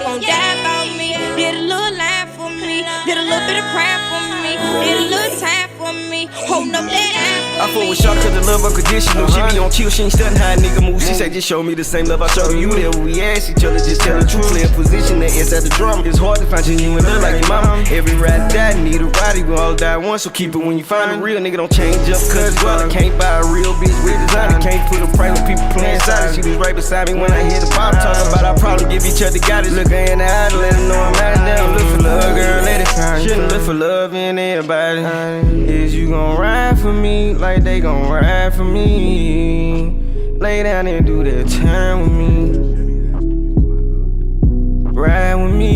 nigga gon' die about me. Did a little line for me, did a little bit of crime for me, did a little time for me, holding up that eye for me. I fuck with Shawty cause the love unconditional. She be on chill, she ain't studying how a nigga move. She say just show me the same love I showed you. There when we ask each other, just tell the truth. Play a position that inside the drama. It's hard to find genuine love like your mama. Every ride die need a ride, you gon' all die once. So keep it when you find a real nigga, don't change up cause well, I can't buy a real bitch with designer. Can't put a price when people playing silent. She was right beside me when I hit the bottom. Talking about our problem, give each other guidance. Look her in the eye to let her know I'm out of there. Look for love, girl, let it shine. Shouldn't look for love in everybody. Is you gon' ride for me like they gon' ride for me? Lay down and do that time with me. Ride with me.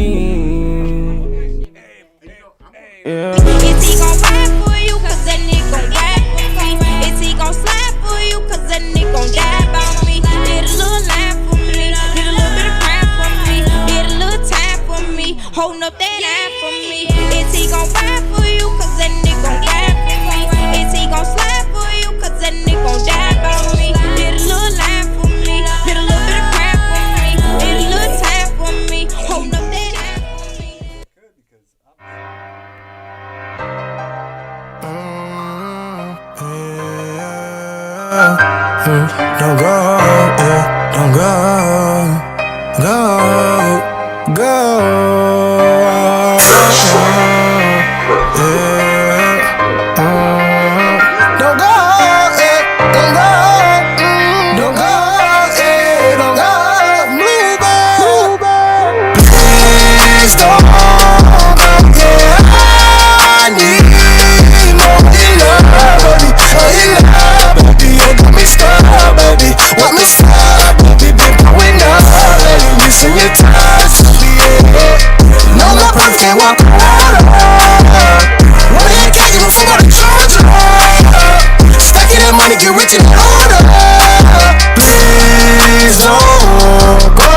Yeah. Is he gon' ride for you cause that nigga gon' ride for me? Is he gon' slide for you cause that nigga gon' die about me? Did a little line for me, did a little bit of crime for me, did a little time for me, holding up that eye for me. Is he gon' ride for you cause that nigga gon' ride for me? Is he gon' slide for you cause that nigga gon' die about me? Did a little line for me, did a little bit of crime for me, did a little time for me, holding up that eye for me. Don't go, yeah, don't go, go, go, don't go, don't go, don't go, move on. Please don't go, yeah, I need more love, baby, love, baby, you got me stuck, baby, want me stuck, baby, been going up, baby, missing your touch, no, my breath can't walk around, what the heck, you before I charge you, stacking that money, get rich and older, please don't go,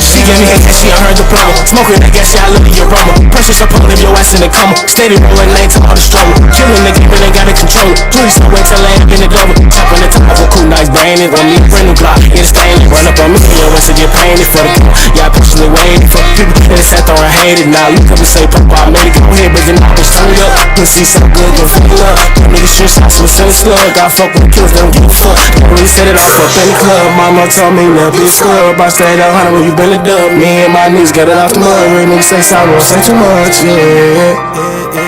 She gave me a gas, she heard the plumber. Smoking that gas, yeah, I love your aroma. Precious, I pull up your ass in the coma. Steady rolling lane to all the struggle. Killing the game, but ain't got a control. Julie so wait till I ain't been a double. Top on the top of a cool, nice brain. It on me, brand new block. Yeah, the stain, run up on me. Your ass to get painted for the car. Yeah, I patiently waited for people that sat there and hated. Now you come and say, Papa, I made it. Go ahead, breaking all this turn up. Pussy so good, go feel up. Them niggas stress shots with a slug. I fuck with killers, they don't give a fuck. Don't really set it off up in the club. Mama told me, never be a scrub. I stayed out 100 when you been a dub. Me and my niggas got it off the mud. Real niggas say sorry, won't say too much, yeah.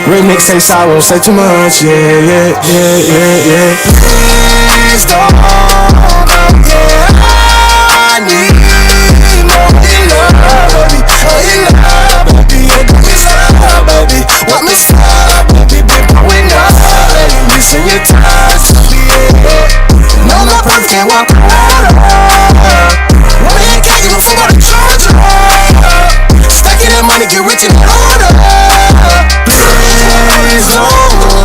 Real niggas say sorry, won't say too much, yeah. Please don't go, yeah. I need more love, baby, love, baby, you got me stuck, baby, want me stuck, baby, been going up, baby, missing your touch, yeah. No, my breath can't walk around, what the heck, you before I charge you, stacking that money, get rich and older, please don't go,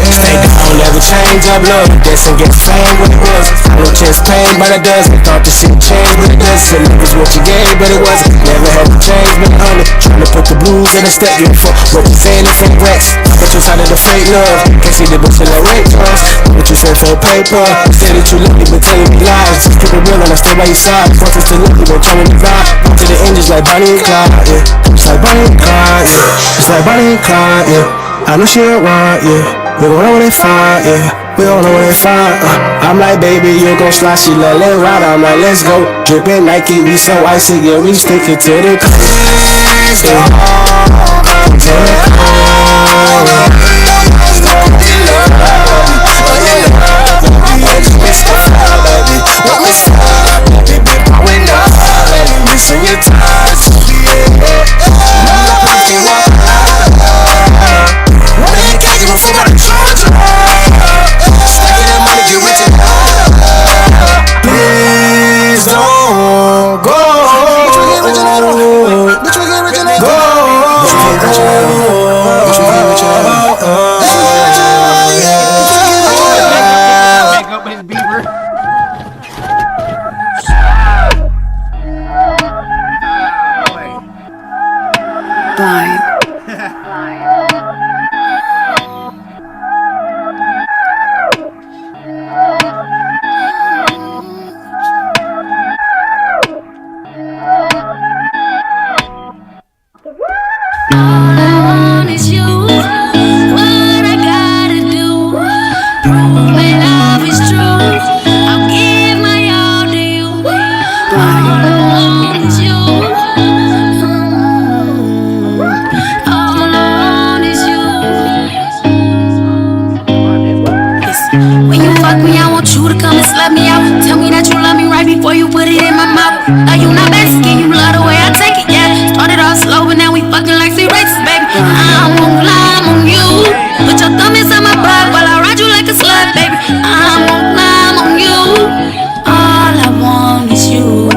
stay down, never change up, love, this and get fame what it was. No chance pain, but it does. I thought this shit changed, but it does. Some niggas what you gave, but it wasn't. Never had to change, been on it. Trying to put the blues in a step, you fuck representing from Rex. But you tired of the fake love. Can't see the bitch in the rape drugs. What you say for paper? Say that you love me, but telling me lies. Just keep it real and I stay by your side. Once it's still love you, don't tell me to vibe. Back to the end just like Bonnie and Clyde, yeah. Just like Bonnie and Clyde, yeah. Just like Bonnie and Clyde, yeah. I know she ain't right, yeah. We gon' know when they find, yeah. We don't know when they find, I'm like, baby, you gon' slide, she let it ride. I'm like, let's go. Drippin' Nike, we so icy, yeah, we stick it to the coast. Please don't go, to the coast. Want me stuck, baby, been going up, baby, missing your touch, yeah. I can't walk around. What the heck, you before I charge you? Stacking that money, get rich and older. Please don't go. Bitch, we get rich and older. Blind. When you fuck me, I want you to come and slut me out. Tell me that you love me right before you put it in my mouth. Are you not Mexican? You love the way I take it, yeah. Started off slow, but now we fucking like C-races, baby. I won't lie, I'm on you. Put your thumb inside my butt while I ride you like a slut, baby. I won't lie, I'm on you. All I want is you.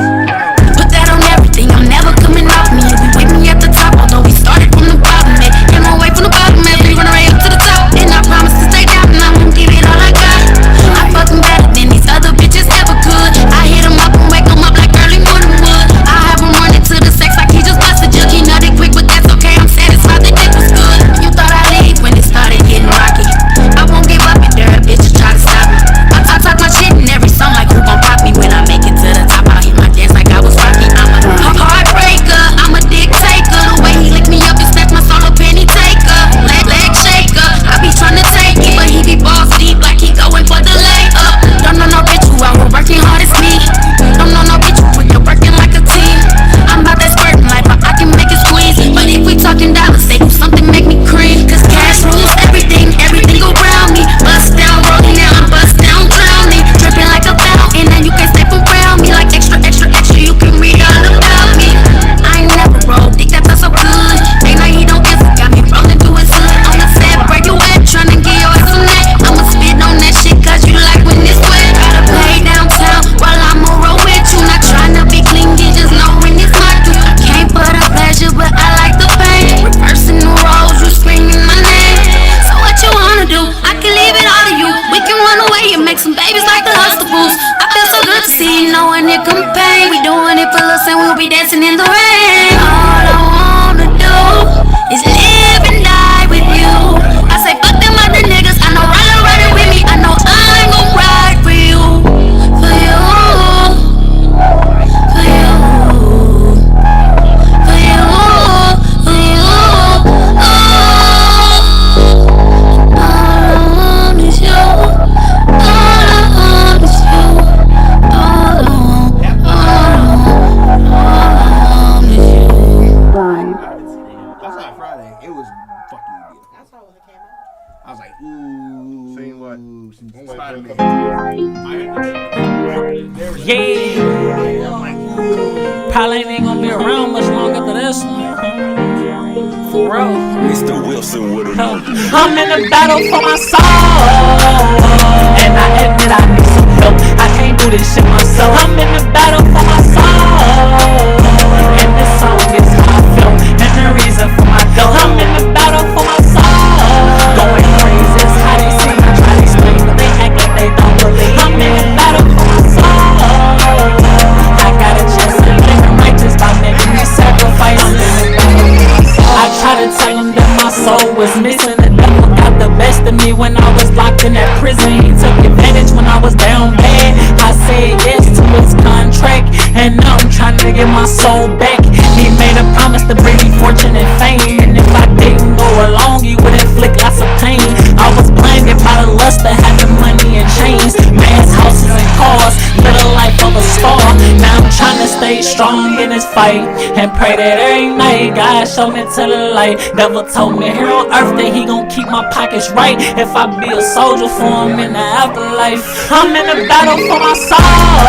Put that on everything, I'm never coming off me. You be with me at the top, although we started from the bottom, man. Came away from the bottom, man. We run right up to the top. And I promise to stay down, and I won't give it all I got. I fuck them better than these other bitches ever could. I hit them up and wake them up like early morning wood. I have them running to the sex like he just busted jug. He nutted quick, but that's okay, I'm satisfied, the dick was good. You thought I'd leave when it started getting rocky. I won't give up if there a bitch to try to stop me. I talk my shit in every song like who gon' pop me. When I make it to the top, I'll hit my dance like I was Rocky. I'm a heartbreaker, I'm a dick taker. The way he lick me up and snatch my solo penny taker. Leg shaker, I be tryna take it, but he be balls deep like he going for the layup. Don't know no bitch who out here working hard as me. Don't know no bitch who with you working like a team. I'm about that squirting life, but I can make it squeeze. But if we talking dollars, say do something make me cream. Cause cash rules everything, everything around me. Bust down, rolling now, I'm bust down, drowning. Dripping like a fountain, and you can't step around me. Like extra, extra, extra, you can read all about me. I ain't never rolled, dick that felt so good. Ain't like he don't give a, got me rolling through his hood. On the set, where you at, tryna get your ass some neck. I'ma spit on that shit, cause you like when it's wet. Gotta play downtown, while I'm a roll with you. Not tryna be clingy, just know when it's my due. I came for the pleasure, but I like the pain. Reversing the roles, you screaming my name. So what you wanna do? I can leave it all to you. We can run away and make some babies like the Huxtables. I feel so good to see you knowing it can pay. We doing it for love and we'll be dancing in the rain. All I wanna do is live and die with you. I say fuck them other niggas, I know riding with me. I know I ain't gon' ride for you. For you. For you. For you. For you. Oh. All I want is you. All I want is you. All I want is you. I saw it Friday. It was fucking good. I saw it when it came out. I was like, ooh. Seen what? Spider-Man. Yeah. Probably ain't gonna be around much longer after this. For real. Mr. Wilson with a I'm in a battle for my soul, and I admit I need some help. I can't do this shit myself. I'm in a battle for my soul, and this song is how I feel, and the reason for my dough. I'm in a battle for my soul, going crazy. It's how they see me try to explain, but they act like they don't believe. I'm in a battle for my soul. I got a chance to live righteous by making me sacrifice. I try to tell him that my soul was missing. The devil got the best of me when I was locked in that prison. He took advantage when I was down bad. I said yes to his contract, and now I'm trying to get my soul back. He made a promise to bring me fortune and fame, and if I didn't go along, he would inflict lots of pain. I was blinded by the lust of having money and chains, man's houses and cars, live a life of a star. Now I'm trying to stay strong in this fight and pray that every night God show me to the light. Devil told me here on earth that he gon' keep my pockets right if I be a soldier for him in the afterlife. I'm in a battle for my soul,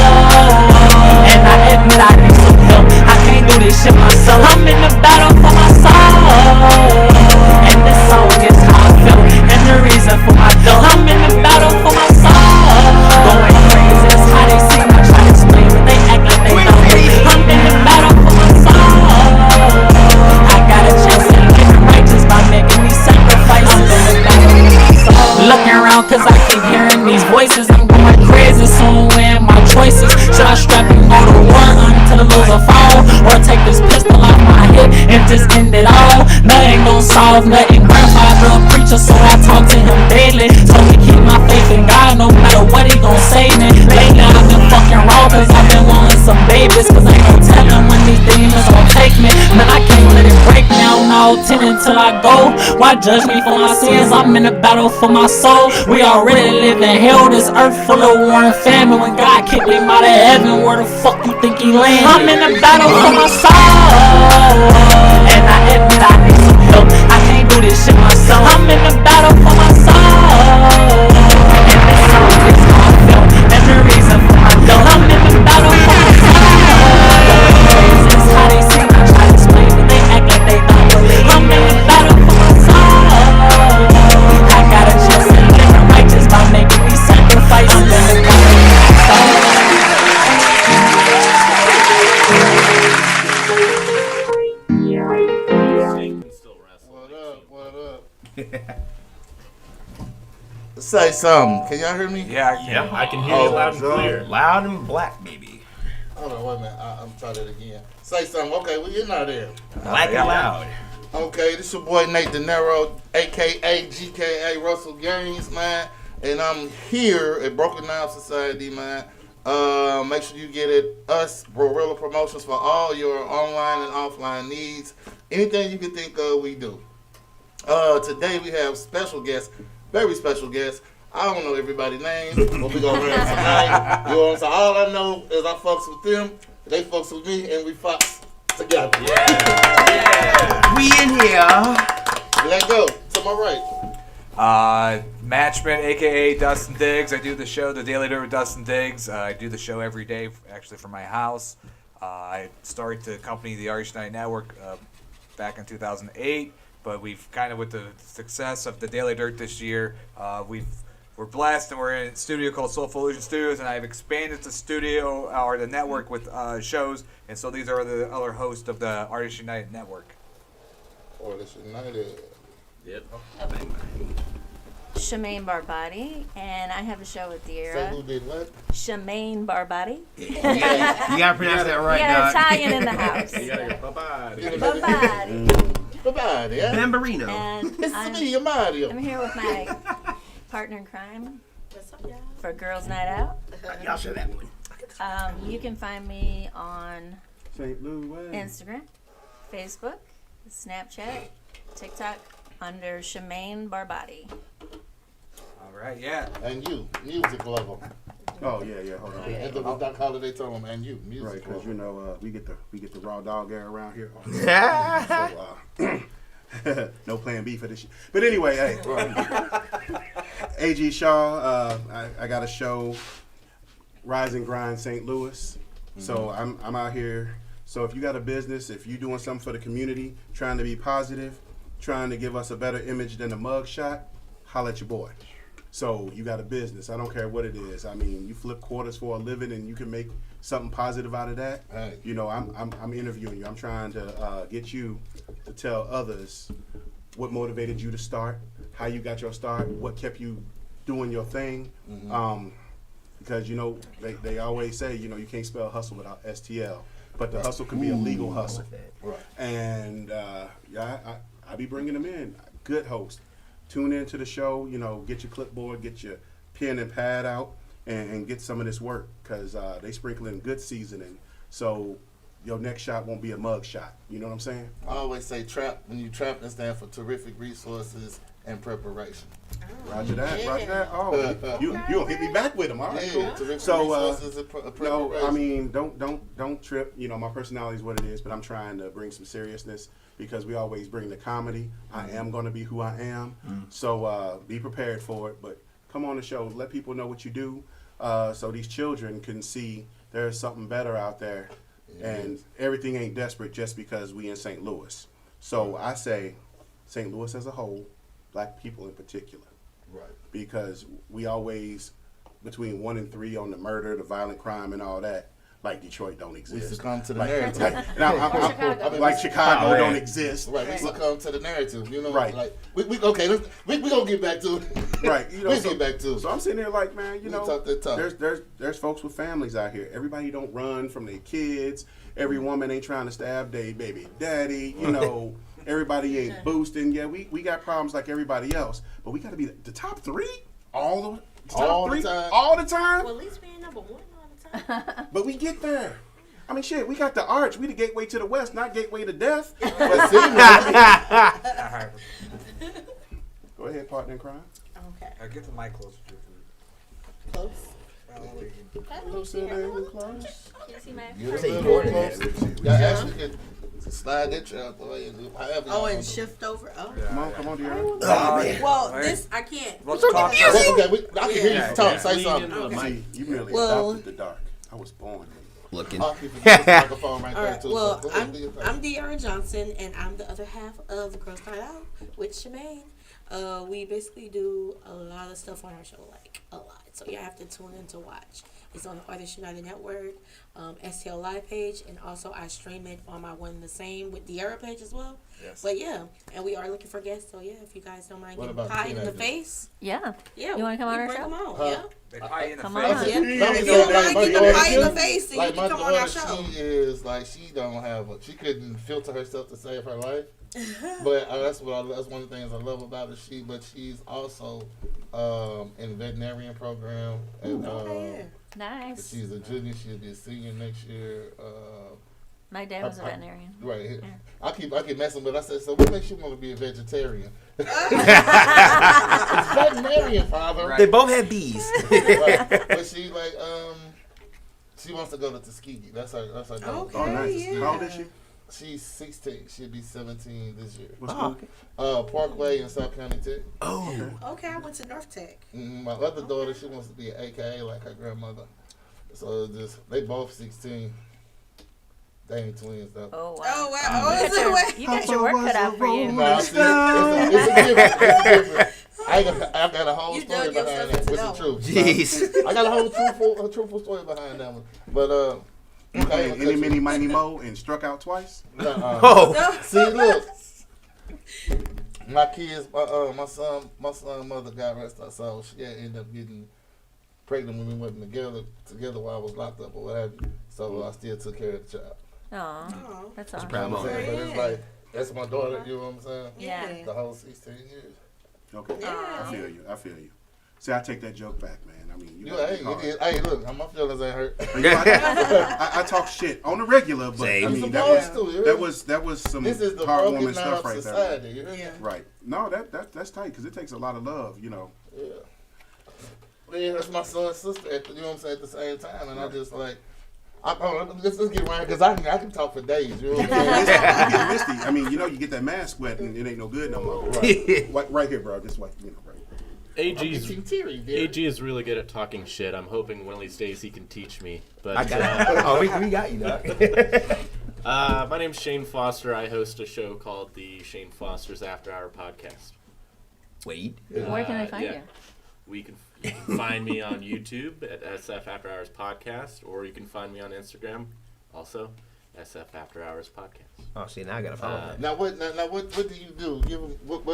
and I admit I need some help. I can't do this shit myself. I'm in a battle for my soul, and this song is how I feel, and the reason for my dough. I'm in a battle for my soul, going crazy. It's how they see me try to explain, but they act like they don't believe. I'm in a battle for my soul. I got a chance to live righteous by making these sacrifices. Looking around cause I keep hearing these voices. I'm going crazy, soon weighing my choices. Should I strap and go to war until the loser fall, or take this pistol off my hip and just end it all? soft nutting grandfather, a preacher, so I talk to him daily. Told me keep my faith in God, no matter what he gon' say me. Lately I've been fucking raw, cause I've been wanting some babies, cause ain't no telling when these demons gon' take me. Man, I can't let it break me, I'm all 10 until I go. Why judge me for my sins? I'm in the battle for my soul. We already live in hell, this earth full of war and famine. When God kicked him out of heaven, where the fuck you think he landed? I'm in the battle for my soul, and I admit I need some help. I can't do this shit myself. I'm in the battle for my soul, and this song is how I felt, and the reason for my dough. I'm in the battle for my soul. It's how they sing, I try to explain, but they act like they don't believe. I'm in the battle for my soul. I got a chance to live righteous by making these sacrifices. I'm in the battle for my soul. Say something. Can y'all hear me? Yeah, I can hear you loud and clear. Loud and black, baby. Hold on, wait a minute. I'm trying it again. Say something. Okay, well, you're not there. Black and loud. Okay, this your boy Nate De Niro, a.k.a. GKA Russell Gaines, man. And I'm here at Broken Down Society, man. Make sure you get it. Us, Gorilla Promotions, for all your online and offline needs. Anything you can think of, we do. Today we have special guests. Very special guest. I don't know everybody's name, but we gonna learn tonight. You know what I'm saying? All I know is I fucks with them, they fucks with me, and we fucks together. Yeah. We in here. Let go. To my right. Matchman, aka Dustin Diggs. I do the show, The Daily Dirt with Dustin Diggs. I do the show every day, actually from my house. I started to accompany the Irish Night Network back in 2008. But we've kind of, with the success of the Daily Dirt this year, we're blessed, and we're in a studio called Soulful Illusion Studios, and I've expanded the studio or the network with shows, and so these are the other hosts of the Artists United Network. Artists United. Yep. Shemaine Barbati, and I have a show with Diera. Say who did what? Shemaine Barbati. You gotta pronounce that right, yeah, dog. Italian in the house. You gotta go bye-bye. Barbati. Bye-bye, yeah. Bambarino. And It's me, Mario. I'm here with my partner in crime for Girls Night Out. Y'all show that one. You can find me on St. Louis. Instagram, Facebook, Snapchat, TikTok under Shemaine Barbati. All right, yeah. And you, music lover. Oh yeah, hold on. And the Doc Holiday told him, and you, music Right, because lover. you know we get the raw dog air around here. So no plan B for this shit. But anyway, hey, AG Shaw. I got a show, Rise and Grind St. Louis. So I'm out here. So if you got a business, if you're doing something for the community, trying to be positive, trying to give us a better image than a mug shot, holla at your boy. So you got a business. I don't care what it is. I mean, you flip quarters for a living, and you can make something positive out of that. Right. You know, I'm interviewing you. I'm trying to get you to tell others what motivated you to start, how you got your start, what kept you doing your thing. Because you know they always say you can't spell hustle without STL, but the hustle can be a legal hustle. Right. And I be bringing them in. Good host. Tune into the show, get your clipboard, get your pen and pad out, and get some of this work, because they sprinkle in good seasoning. So your next shot won't be a mug shot. You know what I'm saying? I always say TRAP. When you TRAP, it stands for terrific resources and preparation. Roger that, roger that. Oh, you gonna hit me back with them. All right, cool. Terrific So, resources and preparation. no, I mean, don't trip. My personality is what it is, but I'm trying to bring some seriousness, because we always bring the comedy. I am going to be who I am. So be prepared for it. But come on the show. Let people know what you do, so these children can see there's something better out there. And everything ain't desperate just because we in St. Louis. So I say St. Louis as a whole, black people in particular. Right. Because we always, between 1 and 3 on the murder, the violent crime, and all that, like Detroit don't exist. We succumb to the narrative. Like Chicago don't exist. Right, we succumb to the narrative. Right. Like we gonna get back to it. Right. Get back to it. So I'm sitting there like, man, talk that talk. there's folks with families out here. Everybody don't run from their kids. Every woman ain't trying to stab their baby daddy. everybody ain't boosting. Yeah, we got problems like everybody else, but we got to be the top 3 all the time. All the time. Well, at least we ain't number 1 all the time. But we get there. I mean, shit, we got the arch. We the gateway to the west, not gateway to death. Go ahead, partner in crime. Okay. Get the mic closer to you. Close. Closer and close. Can you see my You actually can slide that chair out the way and do however you want and to. shift over. Oh. Come on, dear. Well, this I can't. Let's talk. Okay, I can hear you talk. Say something. See, you merely Well- adopted the dark. I was born. Looking. I'll keep this microphone right All there right. too. Well, So go ahead, do your thing. I'm De'Ara Johnson, and I'm the other half of the Girls Night Out with Shemaine. We basically do a lot of stuff on our show, like a lot. So you have to tune in to watch. It's on the Artists United Network, STL Live page, and also I stream it on my One and the Same with De'Ara page as well. Yes. But yeah, and we are looking for guests. So yeah, if you guys don't mind What getting about pie in the teenagers? face, Yeah. yeah, You wanna come on we our bring show? them on, Huh? yeah. They pie in the Come face. on. Yeah. If If you don't mind getting the pie in the face, then you like can my come on our daughter, show. she is like she don't have she couldn't filter herself to save her life. But that's one of the things I love about her. She's also in the veterinarian program, and Nice. she's a junior. She'll be a senior next year. My dad was a veterinarian. Right. Yeah. I keep messing, but I said, so what makes you want to be a vegetarian? It's veterinarian, father. They both had bees. Right. But she she wants to go to Tuskegee. That's her goal. Okay, Oh, nice. yeah. How old is she? She's 16. She'll be 17 this year. What's school? Parkway in South County Tech. Oh. Okay, I went to North Tech. My other daughter, she wants to be an AKA like her grandmother. So they both 16. They ain't twins though. Oh, wow. Oh, wow. You got your work cut out for you. Nah, see, it's a different. It's different. I got a whole You story dug behind yourself that. into With that the truth. Jeez. I got a whole truthful story behind that one. But Okay, any, mini, mighty, mo, and struck out twice? Oh. See, look. My kids, my son mother got arrested, so she ended up getting pregnant when we went together while I was locked up or what have you. So I still took care of the child. Oh, that's awesome. You know what I'm saying? But it's like, that's my daughter, you know what I'm saying? Yeah. The whole 16 years. Okay, I feel you. See, I take that joke back, man. I mean, Hey, look, my feelings ain't hurt. I talk shit on the regular, but Same. I mean that was some This is the heartwarming broken stuff of right society. there. Yeah. Right? No, that's tight because it takes a lot of love, you know. Yeah, that's my son's sister. You know what I'm saying? At the same time, and I just like. Let's get around because I can talk for days. You know what I'm saying? You get misty. I mean, you get that mask wet and it ain't no good no more. Right here, bro. Just right, right. AG is really good at talking shit. I'm hoping one of these days he can teach me. But I got we got you, Doc. My name's Shane Foster. I host a show called the Shane Foster's After Hour Podcast. Wait. Where can I find you? You can find me on YouTube at SF After Hours Podcast, or you can find me on Instagram, also SF After Hours Podcast. Oh, see, now I gotta follow that. Now what do you do? Give them what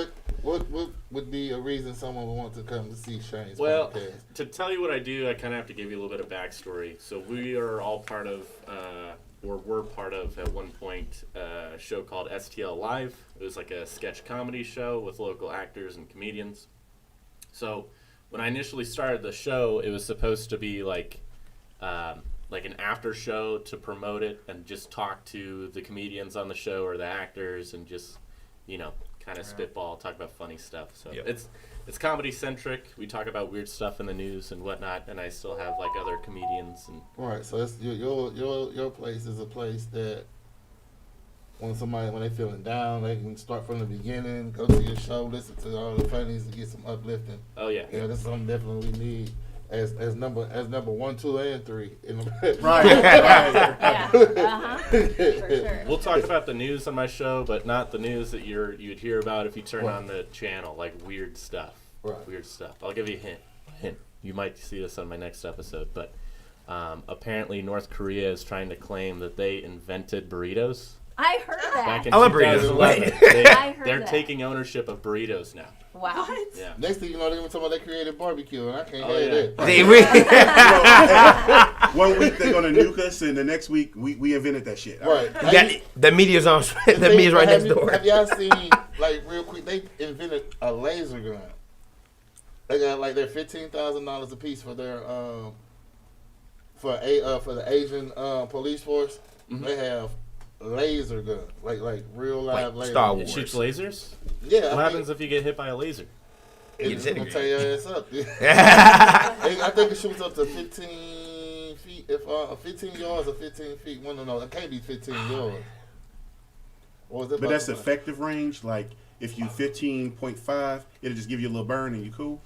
would be a reason someone would want to come to see Shane's podcast? To tell you what I do, I kind of have to give you a little bit of backstory. So we are all part of, or were part of at one point, a show called STL Live. It was like a sketch comedy show with local actors and comedians. So when I initially started the show, it was supposed to be like an after show to promote it and just talk to the comedians on the show or the actors and just, kind of spitball, talk about funny stuff. So it's comedy centric. We talk about weird stuff in the news and whatnot, and I still have like other comedians and. Right. So it's your place is a place that when they feeling down, they can start from the beginning, go to your show, listen to all the funnies, and get some uplifting. Oh yeah. Yeah, that's something definitely we need as number 1, 2, and 3. Right. Yeah. For sure. We'll talk about the news on my show, but not the news that you'd hear about if you turn on the channel, like weird stuff. Right. Weird stuff. I'll give you a hint. You might see this on my next episode, but apparently North Korea is trying to claim that they invented burritos. I heard that. Back in I love burritos. 2011, I heard they're that. taking ownership of burritos now. Wow. Yeah. Next thing you know, they even talking about they created barbecue, and I can't Oh, have yeah. that. They really- 1 week they're gonna nuke us, and the next week we invented that shit. All Right. The media's on. The media's right next door. Have y'all seen, like, real quick, they invented a laser gun. They got, like, their $15,000 a piece for their, for the Asian police force. Mm-hmm. They have laser gun, like real live laser. Star Wars. It shoots lasers? Yeah. What happens if you get hit by a laser? It's going to tear your ass up. I think it shoots up to 15 feet. If 15 yards or 15 feet. No, it can't be 15 yards. But that's effective range. Like if you 15.5, it'll just give you a little burn and you cool.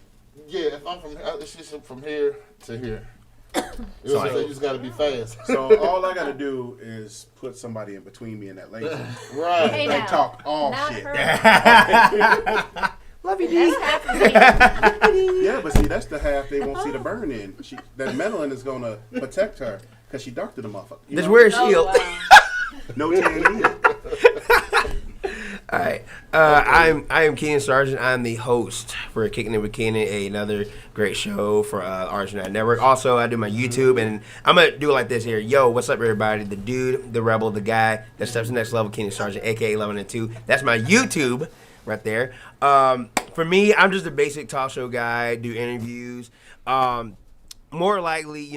Yeah, if I'm it's just from here to here. So you just got to be fast. So all I got to do is put somebody in between me and that laser. Right. Hey, They now, talk all not shit. Love you, That's half of me. Yeah, but see, that's the half they won't see the burn in. That melanin is gonna protect her because she dark to the motherfucker. Just wear a shield. Wow. No tan needed. All right. I am Keenan Sargent. I'm the host for Kicking It with Keenan, another great show for Arsenal Network. Also, I do my YouTube, and I'm going to do it like this here. Yo, what's up, everybody? The dude, the rebel, the guy that steps to the next level, Keenan Sargent, a.k.a. 11 and 2. That's my YouTube right there. For me, I'm just a basic talk show guy, do interviews. More likely,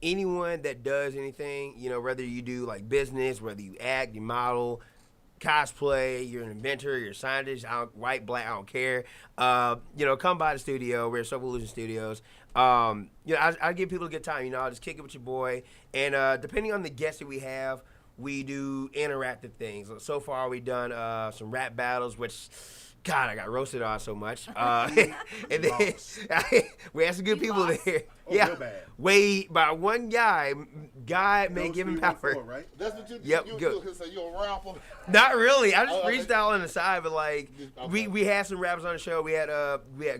anyone that does anything, whether you do like business, whether you act, you model, cosplay, you're an inventor, you're a scientist, white, black, I don't care. Come by the studio. We're at Soap Illusion Studios. I give people a good time. I'll just kick it with your boy. And depending on the guests that we have, we do interactive things. So far, we've done some rap battles, which, God, I got roasted on so much. And then we had some good people there. Oh, yeah, real bad. Wade by one guy may give him power. Right? That's what you Yep, you good. So you a rapper? Not really. I just Oh, freestyle on the side, but like Okay. we had some rappers on the show. We had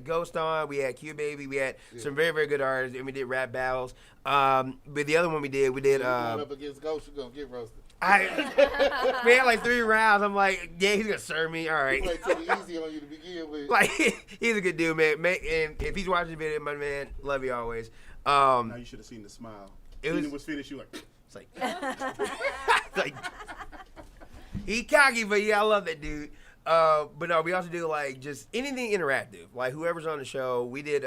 Ghost on, we had Q Baby, we had some very, very good artists, and we did rap battles. But the other one we did Going up against Ghost, you're gonna get roasted. we had like 3 rounds. I'm like, yeah, he's gonna serve me. All right. He might take it easy on you to begin with. Like he's a good dude, man. And if he's watching the video, my man, love you always. Now you should have seen the smile. It was finished. You like. It's like he cocky, but yeah, I love that dude. But no, we also do like just anything interactive. Like whoever's on the show, we did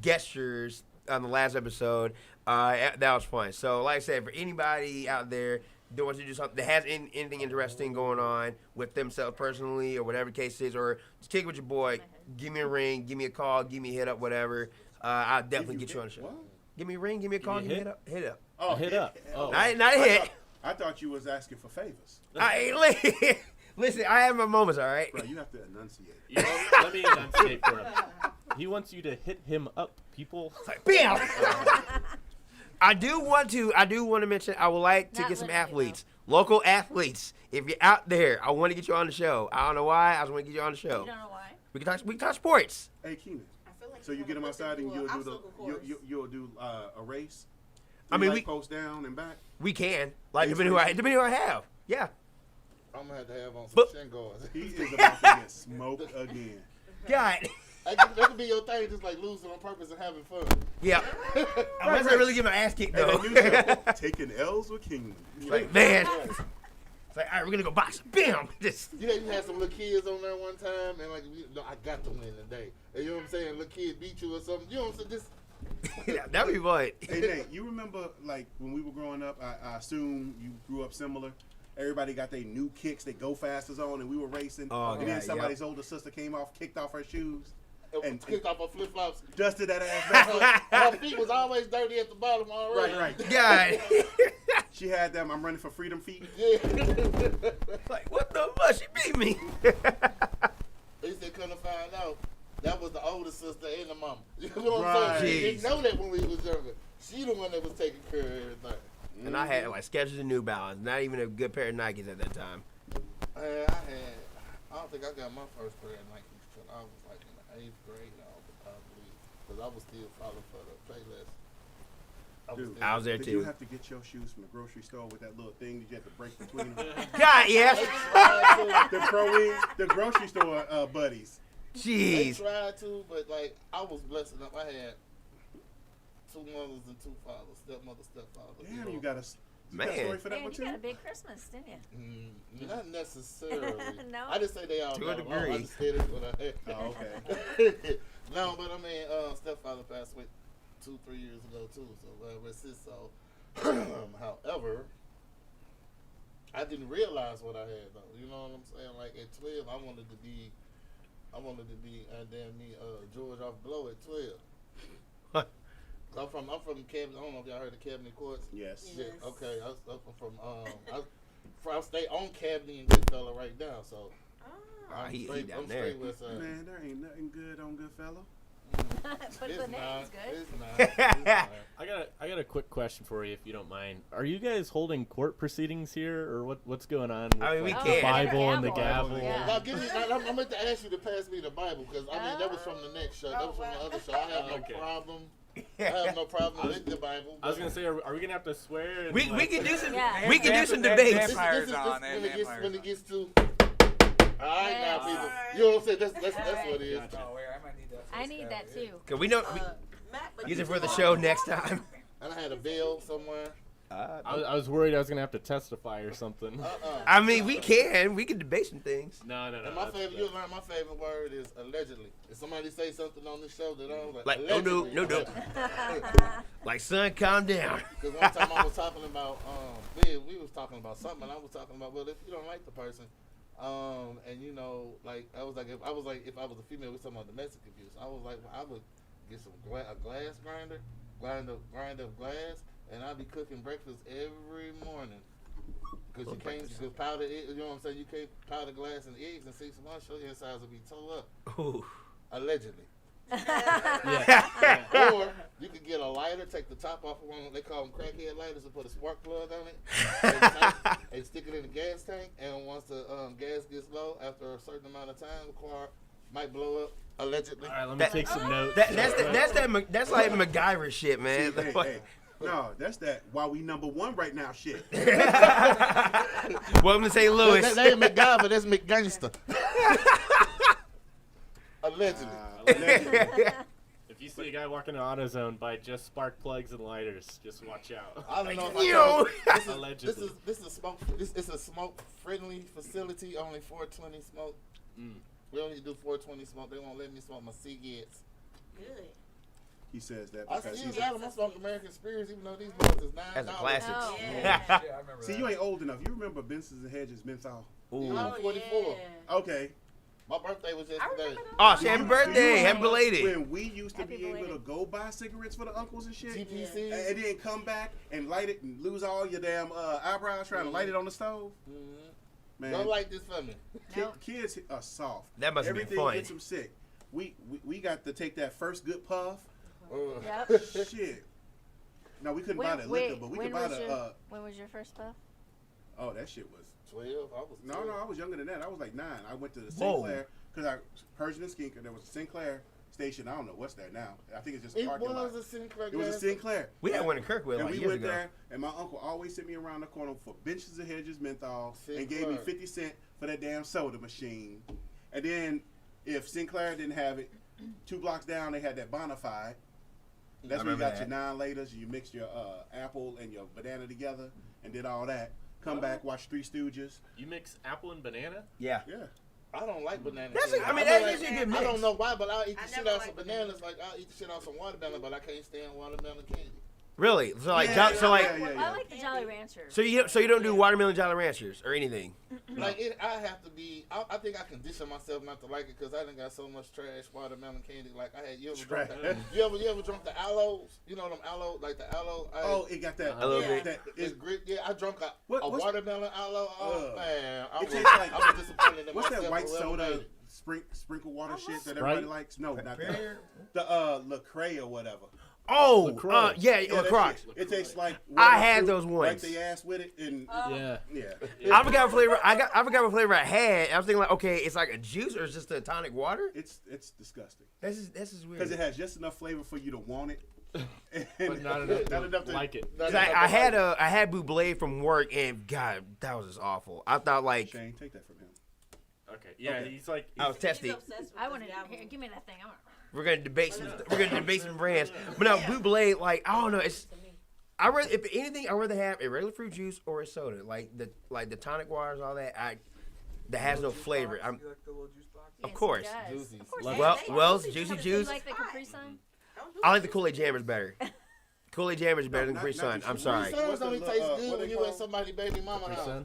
gestures on the last episode. That was fun. So like I said, for anybody out there that wants to do something that has anything interesting going on with themselves personally or whatever the case is, or just kick it with your boy, give me a ring, give me a call, give me a hit up, whatever. I'll definitely get you on the show. What? Give me a ring, give me a call, give me a hit up. Hit up. Oh, Hit up. Oh. Not a hit. I thought you was asking for favors. Listen, I have my moments, all right? Bro, you have to enunciate. Let me enunciate for him. He wants you to hit him up, people. It's like, bam! I do want to mention, I would like to get some athletes, local athletes. If you're out there, I want to get you on the show. I don't know why, I just want to get you on the show. You don't know why? We can talk sports. Hey, Keenan. So you get them outside and you'll do a race. I mean, we post down and back. We can, like depending who I have. Yeah. I'm gonna have to have on some shin guards. He is about to get smoked again. God. That could be your thing, just like losing on purpose and having fun. Yeah. Unless I really get my ass kicked though. Taking L's with King. Like, man. It's like, all right, we're gonna go box. Bam! Just. You had some little kids on there one time, and like, I got them in today. And you know what I'm saying? Little kid beat you or something. You know what I'm saying? Just that'd be fun. Hey Nate, you remember like when we were growing up? I assume you grew up similar. Everybody got their new kicks, they go fasters on, and we were racing. And then somebody's older sister came off, kicked off her shoes. And kicked off her flip flops. Dusted that ass back. Her feet was always dirty at the bottom already. Right. God. She had them. I'm running for freedom feet. Yeah. Like what the fuck? She beat me. They said, couldn't find out. That was the older sister and the mama. You know what I'm saying? We didn't know that when we was younger. She the one that was taking care of everything. And I had like Skechers and New Balance. Not even a good pair of Nikes at that time. I don't think I got my first pair of Nikes until I was like in the 8th grade, I believe. Because I was still following for the playlist. I was there did too. Did you have to get your shoes from the grocery store with that little thing that you had to break between them? God, yes. the grocery store buddies. Jeez. They tried to, but like I was blessed enough. I had two mothers and two fathers, stepmother, stepfather. Damn, you got a Man. story for that Man, one you too? got a big Christmas, didn't you? Not necessarily. No? I just say they all To a got them. I degree. just said it when I Oh, okay. No, but I mean, stepfather passed away 2-3 years ago too. So rest his soul. However, I didn't realize what I had though. You know what I'm saying? Like at 12, I wanted to be damn me, George off Blow at 12. I'm from Cabinet. I don't know if y'all heard of Cabinet Courts. Yes. Yeah, okay. I'm from I stay on Cabinet and Goodfella right now. So I'm he straight. down I'm there. straight with. Man, there ain't nothing good on Goodfellow. But the name's good. It's not. I got a quick question for you, if you don't mind. Are you guys holding court proceedings here, or what's going on with I mean, we the can. Bible and the gavel? Yeah. Now, I'm going to ask you to pass me the Bible because I mean that was from the next show. That was from the other show. I have no Okay. problem. I have no problem with the Bible. I was gonna say, are we gonna have to swear? And We can do some Yeah. we can do some Vamp- debates. vampires This on when there. it gets Vampires when it on. gets to. All right, now people, you know what I'm saying? That's what it is. Gotcha. Oh, wait, I might need that. I need that too. Cause we know use it for the show next time. And I had a bill somewhere. I was worried I was gonna have to testify or something. I mean, we can debate some things. No. And my favorite, you'll learn my favorite word is allegedly. If somebody say something on this show that I was Like, allegedly, no. Like, son, calm down. Because one time I was talking about, we was talking about something, and I was talking about, well, if you don't like the person, and you know, like if I was a female, we was talking about domestic abuse. I was like, well, I would get a glass grinder, grind up glass, and I'd be cooking breakfast every morning. Because you can't just powder it, you know what I'm saying? You can't powder glass and eggs and 6 months, your insides will be tore up. Ooh. Allegedly. Yeah. Or you could get a lighter, take the top off of one, they call them crackhead lighters, and put a spark plug on it, and stick it in the gas tank, and once the gas gets low, after a certain amount of time, the car might blow up, allegedly. All right, let me take some notes. That's like MacGyver shit, man. Hey. No, that's that why we number one right now shit. Welcome to St. Louis. That ain't MacGyver, that's McGangster. Allegedly. If you see a guy walking in AutoZone, buy just spark plugs and lighters. Just watch out. I don't know if Yo. Allegedly. This is a smoke friendly facility, only 420 smoke. We only do 420 smoke. They won't let me smoke my cigarettes. Good. He says that I because see he's that. I smoke American Spirits, even though these boys is $9. That's a classic. Oh, Yeah. Yeah, I remember See, that. you ain't old enough. You remember Benson's and Hedges menthol? Ooh. I'm 44. Yeah. Okay. My birthday was I yesterday. remember those. Oh, happy birthday. Happy belated. When we used to Happy be able to belated. go buy cigarettes for the uncles and shit, TPC. and then come back and light it and lose all your damn eyebrows trying to light it on the stove. Man, Don't like this for me. Nope. kids are soft. That must have been Everything fun. gets them sick. We got to take that first good puff. Yep. Shit. No, we couldn't buy the liquor, but we could buy the. When was your first puff? Oh, that shit was. 12. I was No, I was younger than that. I was like 9. I went to the Whoa. Sinclair because Persian and Skinker. There was a Sinclair station. I don't know what's that now. I think it's just a It parking lot. was a Sinclair. It was a gas- Sinclair. We had one in Kirkwood And like we years went ago. there, and my uncle always sent me around the corner for benches of Hedges menthol and gave me Sinclair. 50 cents for that damn soda machine. And then if Sinclair didn't have it, 2 blocks down they had that Bonafide. That's I where you remember got your 9 laters. You mixed your apple and your banana together and did all that. Come back, watch Three Stooges. You mix apple and banana? Yeah. Yeah. I don't like banana. That's candy. I mean, I'm that's usually a good mix. I don't know why, but I'll eat I the shit never out liked some bananas. Like I'll eat the shit out some watermelon, but I can't stand watermelon candy. Really? So like, Yeah, so like, I like the Jolly Ranchers. so you don't do watermelon Jolly Ranchers or anything. Like I have to be. I think I condition myself not to like it because I done got so much trash watermelon candy. Like I had. You ever drunk Trash. you ever drunk the aloes? You know them aloe, like the aloe. Oh, it got that. A little bit. That, It's great. Yeah, I drunk a What's- watermelon aloe. Oh man, I It was, tastes like- I was disappointed in What's myself. that white for whoever soda made it. sprinkle water shit that Sprite? everybody likes? No, not that. The Lacrae or whatever. Oh, LaCroix. yeah, Yeah, that LaCroix. shit. It tastes like I whatever had fruit, those ones. Wipe the ass with it and Yeah. yeah. I forgot what flavor. I forgot what flavor I had. I was thinking like, okay, it's like a juice or it's just a tonic water. It's disgusting This is weird. because it has just enough flavor for you to want it, But not enough to like it. Cause I had Buble from work and God, that was just awful. I thought like Shane, take that from him. Okay. Yeah, Okay. he's like. I was testy. I want to. Here, give me that thing. I want. We're gonna debate some brands. But no, Blue Blade, like I don't know, if anything, I'd rather have a regular fruit juice or a soda, like the tonic waters, all that. That has no flavor. You like the little juice box? Of course. Juicy. Wells Juicy Juice. You like the Capri Sun? I like the Kool-Aid Jammers better. Kool-Aid Jammers better than Capri Sun. I'm sorry. Capri Suns only taste good when you at somebody baby mama house.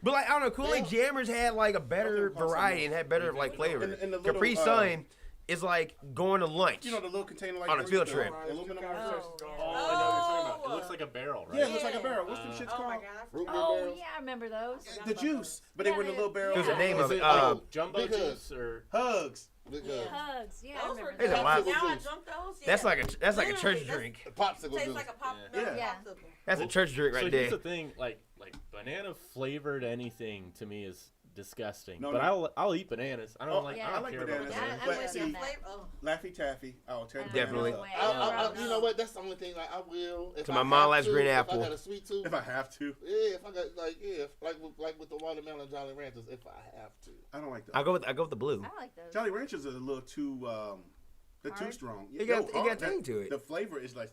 But like I don't know, Kool-Aid Jammers had like a better variety and had better like flavor. And the little, Capri Sun is like going to lunch. You know the little container like on a field trip. Aluminum. I know what you're talking about. It looks like a barrel, right? Yeah, it looks like a barrel. What's them shits called? Oh yeah, I remember those. The juice, but they were in a little barrel. There's a name of it. Jumbo juice or Hugs. Yeah, Hugs. Yeah, I remember There's a those. lot. Now I drunk those. Yeah. That's like a church drink. Popsicle Tastes juice. like a pop. Yeah. Popsicle. That's a church drink right so there. here's the thing, like banana flavored anything to me is disgusting. No, but no. I'll eat bananas. I don't yeah. I I don't like care bananas. about I'm But with see, you on that. Laffy Taffy. I'll tear the Definitely. bananas up. You know what? That's the only thing. Like I will. If So I my mom have likes to, green if apple. I got a sweet tooth. If I have to. Yeah, if I got like with the watermelon Jolly Ranchers, if I have to. I don't like that. I go with the blue. I like those. Jolly Ranchers are a little too they're too Hard? strong. It got hard. tang to it. The flavor is like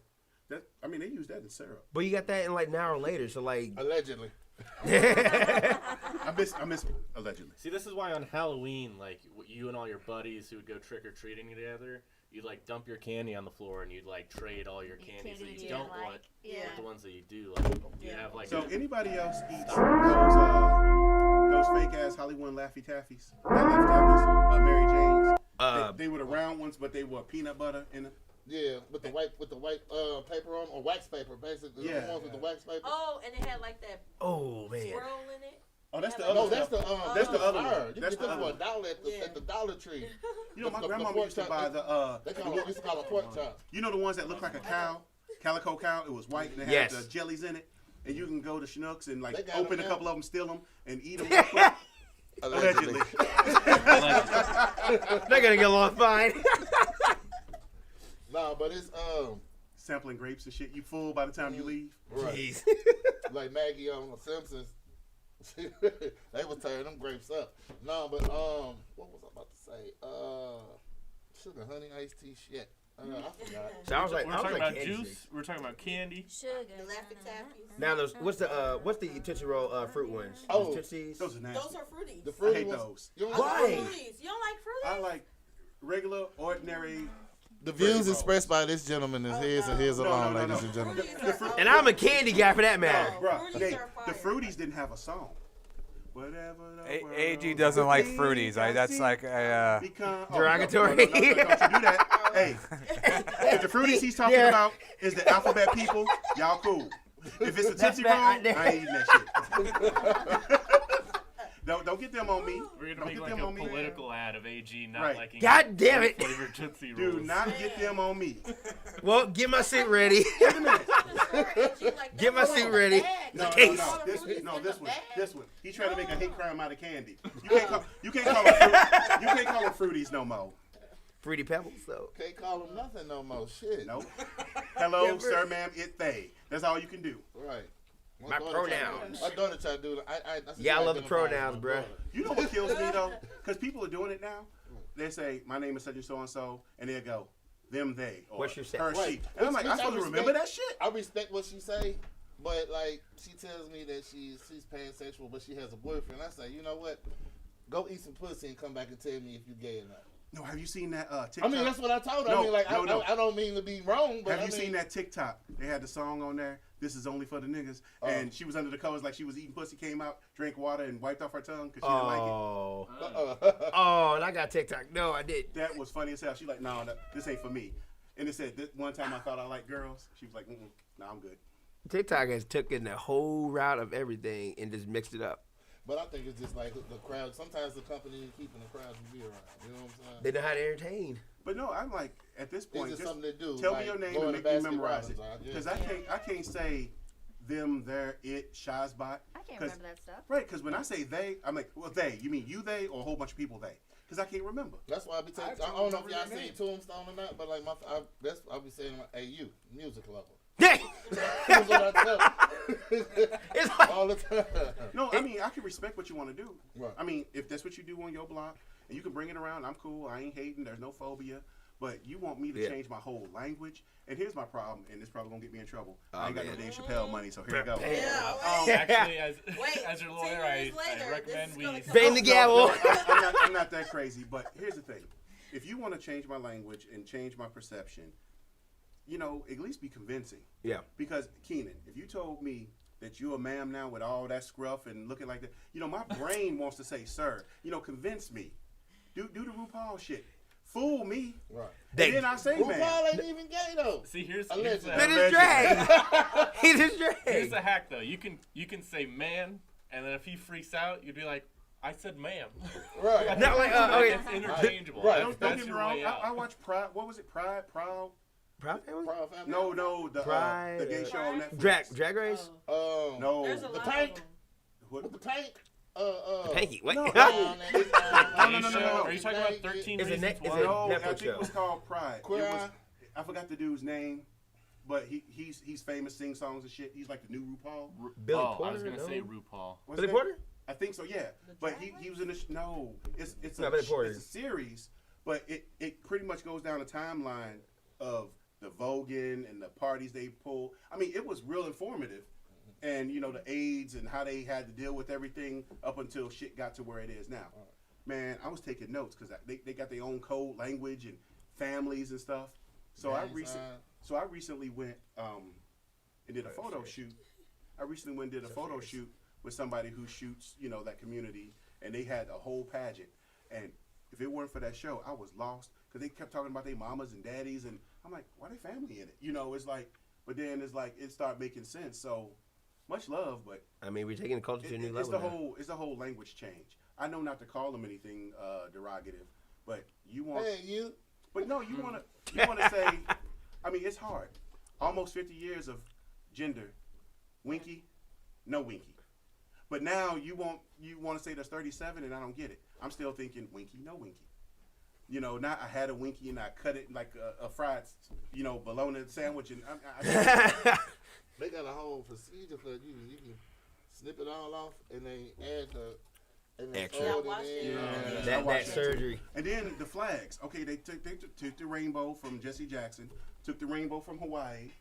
that. I mean, they use that in syrup. But you got that in like an hour later, so like Allegedly. I miss allegedly. See, this is why on Halloween, like you and all your buddies who would go trick or treating together, you'd like dump your candy on the floor and you'd like trade all your candies that you don't want with the ones that you do. Like you have like. So anybody else eats those fake ass Hollywood Laffy Taffies? Not Laffy Taffies. Mary Jane's. They were the round ones, but they were peanut butter in them. Yeah, with the white paper on or wax paper, basically. Yeah. The ones with the wax paper. Oh, and it had like that Oh man. swirl in it. Oh, that's the Yeah, other. No, that's the other one. one. You That's can the get other them for $1 at the Dollar Tree. You know, my The grandma pork used to chop, buy the They used to call it pork chop. you know the ones that look like a cow, calico cow. It was white and it had Yes. the jellies in it. And you can go to Schnucks and They like got open them a now. couple of them, steal them, and eat them. Real quick. Allegedly. They're gonna get along fine. No, but it's Sampling grapes and shit. You full by the time you leave. right. Jeez. Like Maggie on The Simpsons. They was tearing them grapes up. No, but what was I about to say? Sugar, honey, iced tea, shit. I forgot. Sounds like we're I was talking like about candy juice. sticks. We're talking about candy. Sugar. The Laffy Taffies. Now those what's the Tootsie Roll fruit ones? Oh. Tootsies. Those are nasty. Those are fruities. The I fruity hate ones. those. You don't Why? like Fruities. You don't like fruities? I like regular, ordinary. The views expressed by this gentleman is his and his alone, no, ladies no. and gentlemen. And I'm a candy guy for that matter. Bro, Fruities are fire. the Fruities didn't have a song. Whatever the world AG doesn't like may fruities. That's like a. become Derogatory. No, don't you do that. Hey, if the Fruities he's talking about is the alphabet people, y'all cool. If it's a Tootsie Roll, bad right there. I ain't eating that shit. Don't get them on me. We're Don't gonna make get like them a on me. political ad of AG not Right. liking God damn it. flavored Tootsie Rolls. Do not get them on me. Well, get my suit ready. Wait a minute. Get my suit ready. No, Case. This one. He tried to make a hate crime out of candy. You can't call them Fruities no more. Fruity Pebbles, though. Can't call them nothing no more. Shit. Nope. Hello, sir, ma'am, it, they. That's all you can do. Right. My daughter pronouns. My daughter tried to do it. Yeah, I love the pronouns, bruh. You know what kills me though? Because people are doing it now. They say, "My name is such and so and so," and they'll go, "Them, they." Or, What's your say? her, Right. she. And I'm like, Which I'm supposed to remember that shit. I respect what she say, but like she tells me that she's pansexual, but she has a boyfriend. I say, you know what? Go eat some pussy and come back and tell me if you're gay or not. No, have you seen that TikTok? I mean, that's what I told her. No, I mean, like, no. I don't mean to be wrong, but Have you seen that TikTok? They had the song on there. This is only for the niggas, and she was under the covers like she was eating pussy. Came out, drank water, and wiped off her tongue because she didn't like it. Oh, and I got TikTok. No, I did. That was funny as hell. She like, no, this ain't for me. And it said this one time I thought I liked girls. She was like, no, I'm good. TikTok has taken the whole route of everything and just mixed it up. But I think it's just like the crowd. Sometimes the company is keeping the crowd to be around. You know what I'm saying? They know how to entertain. But no, I'm like, at this point, It's just just something to do. tell like me your name going and to make me Baskin memorize it. Robbins, Because I can't say them, their, it, Shazbot. I can't remember that stuff. Right, because when I say they, I'm like, well, they. You mean you, they, or a whole bunch of people, they? Because I can't remember. That's why I be taking. I don't know if y'all seen Tombstone or not, but like I be saying, like, hey, you, music lover. Yeah. That's what I tell. It's like, All the time. No, I mean, I can respect what you want to do. Right. I mean, if that's what you do on your block and you can bring it around, I'm cool. I ain't hating. There's no phobia. But you want me to change my whole language. And here's my problem, and it's probably going to get me in trouble. I ain't got no Dave Chappelle money, so here we go. Actually, as your lawyer, I recommend we... Bang the gavel. I'm not that crazy, but here's the thing. If you want to change my language and change my perception, you know, at least be convincing. Yeah. Because, Keenan, if you told me that you're a ma'am now with all that scruff and looking like that, you know, my brain wants to say, sir, you know, convince me. Do the RuPaul shit. Fool me. Right. And then I say, man. RuPaul ain't even gay, though. See, here's He just drag. Here's the hack, though. You can say man, and then if he freaks out, you'd be like, I said ma'am. Right. Not like, okay. It's interchangeable. Right. Don't get me wrong. I watch Pride. What was it? Proud Family? No, the gay show on Netflix. Drag Race? No. There's a The lot tank. of them. With the tank. Panky. What? No. Are you talking about 13 Is it Reasons ne- is Why? it- No, I Netflix think show. it was called Pride. Queer I forgot the dude's name, but he's famous, sing songs and shit. He's like the new RuPaul. Billy Oh, Porter? I was going to No. say RuPaul. What's Billy that? Porter? I think so, yeah. But he was in the no. It's No, Billy Porter. it's a series, but it pretty much goes down a timeline of the voguing and the parties they pull. I mean, it was real informative. And, you know, the AIDS and how they had to deal with everything up until shit got to where it is now. Man, I was taking notes because they got their own code language and families and stuff. So I recently went and did a photo shoot. I recently went and did a photo shoot with somebody who shoots, you know, that community. And they had a whole pageant. And if it weren't for that show, I was lost because they kept talking about their mamas and daddies. And I'm like, why they family in it? You know, it's like, but then it's like, it started making sense. So much love, but I mean, we're taking the culture to a new level. It's the whole language change. I know not to call them anything derogative, but you want. Hey, you. But no, you want to say. I mean, it's hard. Almost 50 years of gender, winky, no winky. But now you want to say there's 37, and I don't get it. I'm still thinking winky, no winky. You know, not I had a winky and I cut it like a fried, you know, bologna sandwich, and They got a whole procedure for you. You can snip it all off and they add the extra. fold it in. That surgery. And then the flags. Okay, they took the rainbow from Jesse Jackson, took the rainbow from Hawaii,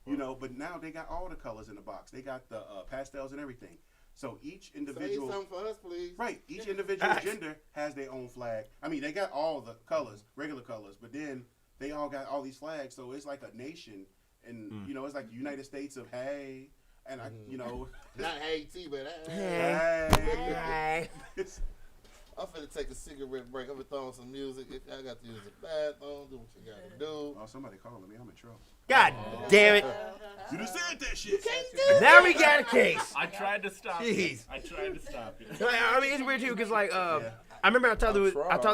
you know, but now they got all the colors in the box. They got the pastels and everything. So each individual. Say something for us, please. Right. Each individual gender has their own flag. I mean, they got all the colors, regular colors, but then they all got all these flags. So it's like a nation. And, you know, it's like the United States of hey, and I, you know. Not Haiti, but hey. I'm finna take a cigarette break. I'm gonna throw on some music. If I got to use the bathroom, do what you gotta do. Oh, somebody calling me. I'm in trouble. God damn it. You just said that shit. You can't do Now we got a case. I tried to stop you. Jeez. I tried to stop you. I mean, it's weird too, because like, I remember I talked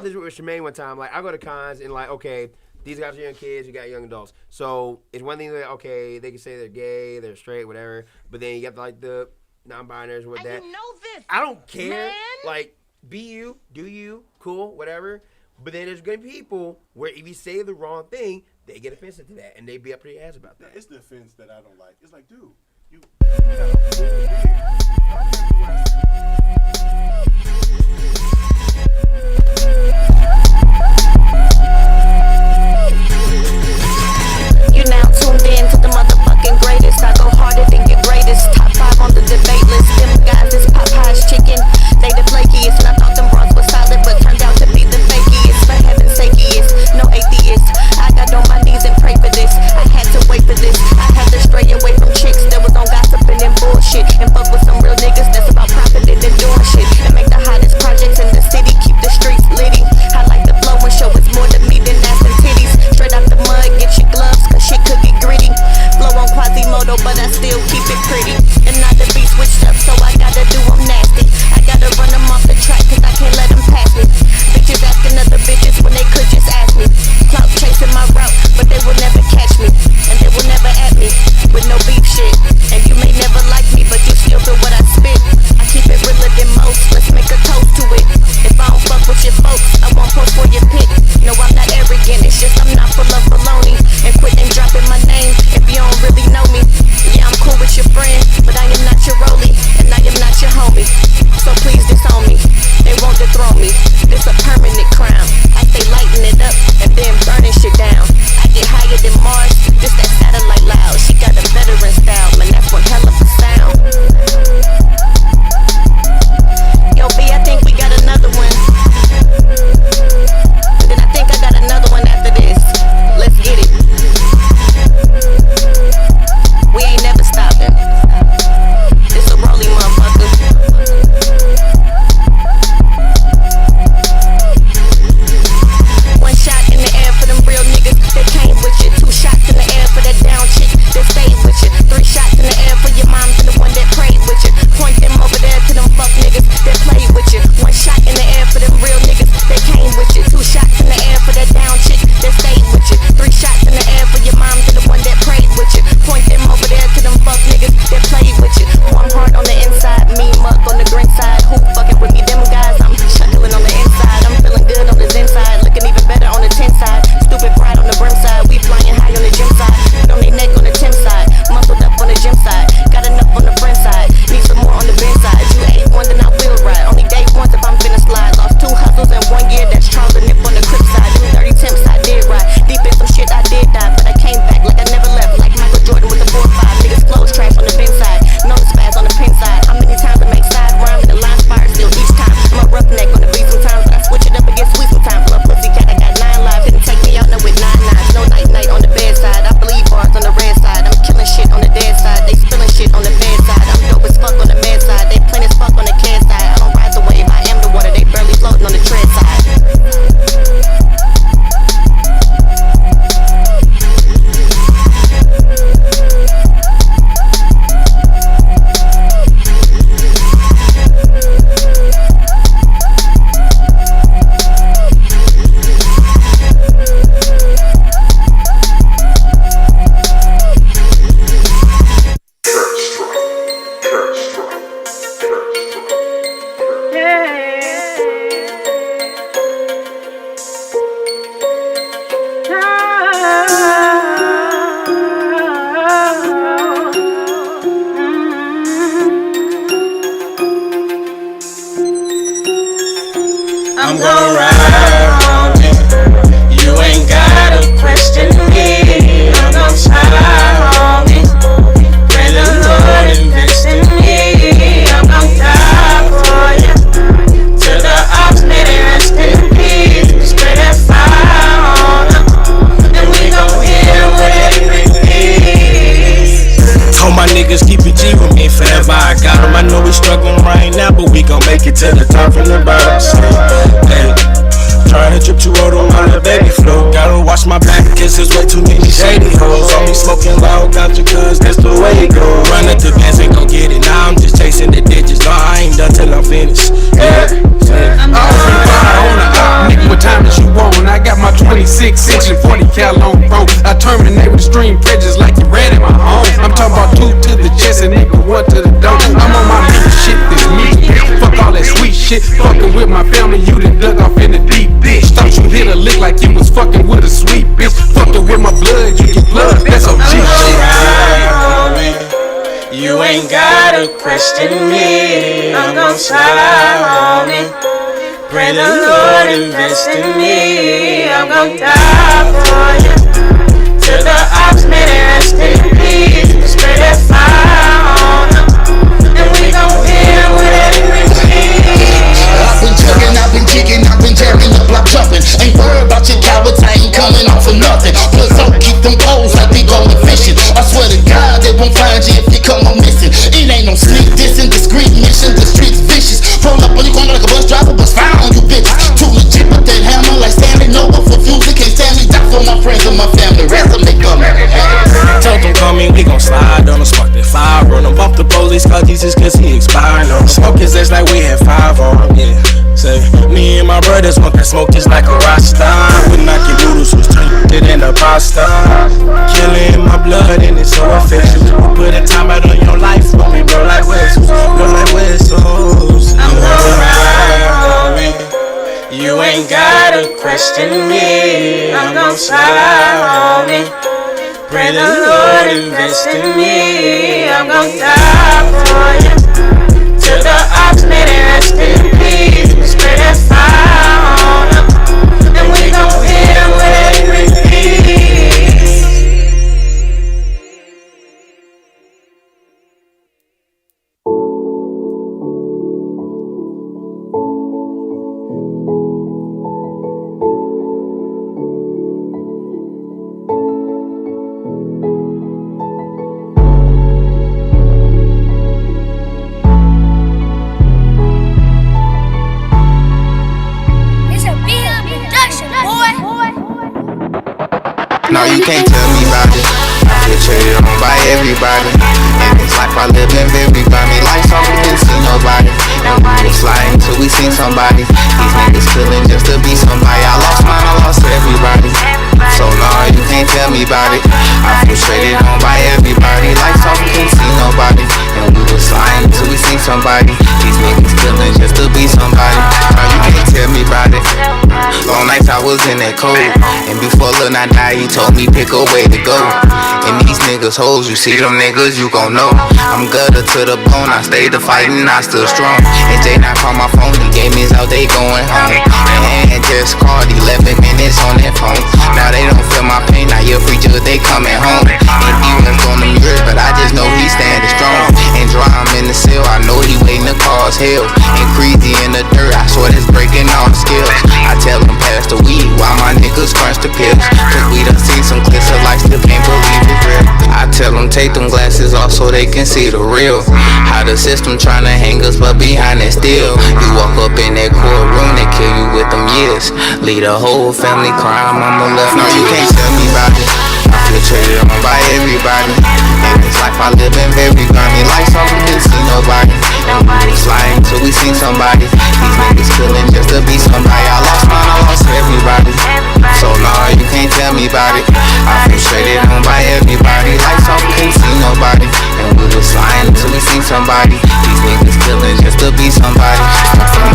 this with Shemaine one time. Like, I go to cons and like, okay, these guys are young kids, you got young adults. So it's one thing that okay, they can say they're gay, they're straight, whatever. But then you got like the non-binaries with that. You know this. I don't care. Man. Like, be you, do you, cool, whatever. But then there's gonna be people where if you say the wrong thing, they get offensive to that and they be up to your ass about that. It's the offense that I don't like. It's like, dude, you. You now tuned in to the motherfucking greatest. I go harder than your greatest. Top 5 on the debate list. Them guys is Popeye's chicken. They the flakiest. And I thought them bras were solid, but turned out to be the fakiest. For heaven's sakeest, no atheist. I got on my knees and prayed for this. I had to wait for this. I had to stray away from chicks that was on gossiping and bullshit. And fuck with some real niggas that's about profiting and doing shit. niggas keep it G with me forever. I got them. I know we struggling right now, but we gon' make it to the top from the bottom. Hey. Trying to trip too old on my little baby flow. Gotta watch my back, cause there's way too many shady hoes. On me smoking loud ganja, cause that's the way it goes. Run up the bands and go get it. Now I'm just chasing the digits. No, I ain't done till I'm finished. Yeah. Nigga, what time is you on? I got my 26 and 40 cal on bro. I terminate with extreme prejudice like you ran in my home. I'm talking about 2 to the chest and nigga 1 to the dome. I'm on my new shit, this music. Fuck all that sweet shit. Fucking with my family, you done dug off in the deep ditch. Thought you hit a lick like you was fucking with a sweet bitch. Fucking with my blood, you get blood. That's OG shit. You ain't gotta question me. I'm gon' slide on it. Pray the Lord invest in me. I'm gon' die for you. To the ops, may they rest in peace. Spray that fire on them, and we gon' hit with everything. I've been jugging, I've been jigging, I've been tearing up, block jumping. Ain't worried about your cowards, I ain't coming off for nothing. Plus don't keep them poles like they going fishing. I swear to God, they won't find you if you come on missing. It ain't no sneak dissing, discreet mission, the streets vicious. Pull up on your corner like a bus driver, bust fire on you bitches. Too legit with that hammer like Stanley Nobb for fusing. Can't stand me, die for my friends and my family. Resume coming. Told them coming, we gon' slide on them, spark that fire on them. Bump the police, call Jesus cause he expired on them. Smoke his ass like we had 5 on him, yeah. Say, me and my brothers want that smoke just like a Rasta. We knocking noodles, was turned in a pasta. Killing my blood and it's so infectious. We put a time out on your life for me, bro, like whistles. Bro, like whistles. I'm gon' ride on me. You ain't gotta question me. I'm gon' slide on it. Pray the Lord invest in me. I'm gon' die for you. To the ops, may they rest in peace. Spray that fire on them, and we gon' hit them with everything. No, you can't tell me about it. I get traded on by everybody. And this life I live in very grimy. Life's off, we didn't see nobody. And we was flying till we seen somebody. These niggas killing just to be somebody. I lost mine, I lost everybody. So no, you can't tell me about it. I feel traded on by everybody. Life's off, we didn't see nobody. And we was flying till we seen somebody. These niggas killing just to be somebody. No, you can't tell me about it. Long nights I was in that cold. And before Lil Nah died, he told me pick a way to go. And these niggas hoes, you see them niggas, you gon' know. I'm gutter to the bone, I stayed to fight and I still strong. And J9 called my phone, he gave me his out, they going home. And just called 11 minutes on that phone. Now they don't feel my pain, now you're free till they coming home. And he went on them years, but I just know he standing strong. And dry him in the cell, I know he waiting to cause hell. And Creasy in the dirt, I swear that's breaking all the skills. I tell him pass the weed while my niggas crunch the pills. Cause we done seen some clips of life, still can't believe it's real. I tell them take them glasses off so they can see the real. How the system tryna hang us but behind that steel. You walk up in that courtroom, they kill you with them years. Lead a whole family crime, mama left. No, you can't tell me about it. I feel traded on by everybody. And this life I live in very grimy. Life's off, we didn't see nobody. And we was flying till we seen somebody. These niggas killing just to be somebody. I lost mine, I lost everybody. So no, you can't tell me about it. I feel traded on by everybody. Life's off, we didn't see nobody. And we was flying till we seen somebody. These niggas killing just to be somebody.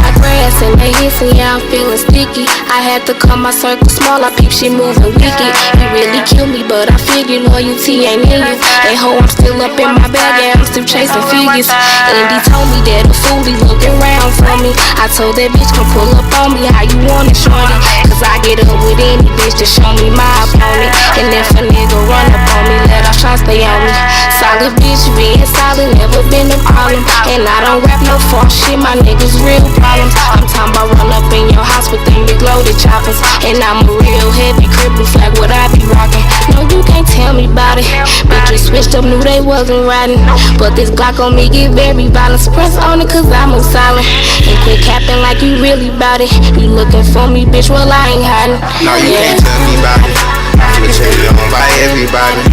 My grass and they hissing, yeah, I'm feeling sticky. I had to cut my circle small, I peep shit moving wicked. He really killed me, but I figured loyalty ain't in you. And ho, I'm still up in my bag, yeah, I'm still chasing figures. And he told me that a fool be looking around for me. I told that bitch, come pull up on me, how you want it, shorty? Cause I get up with any bitch to show me my opponent. And if a nigga run up on me, let off shots stay on me. Solid bitch, being solid, never been a problem. And I don't rap no false shit, my niggas real problems. I'm talking about run up in your house with them big loaded choppers. And I'm a real heavy cripple flag, what I be rocking. No, you can't tell me about it. Bitches switched up, knew they wasn't riding. But this Glock on me get very violent. Press on it cause I move silent. And quit capping like you really bout it. You looking for me, bitch, well I ain't hiding. No, you can't tell me about it. I feel traded on by everybody.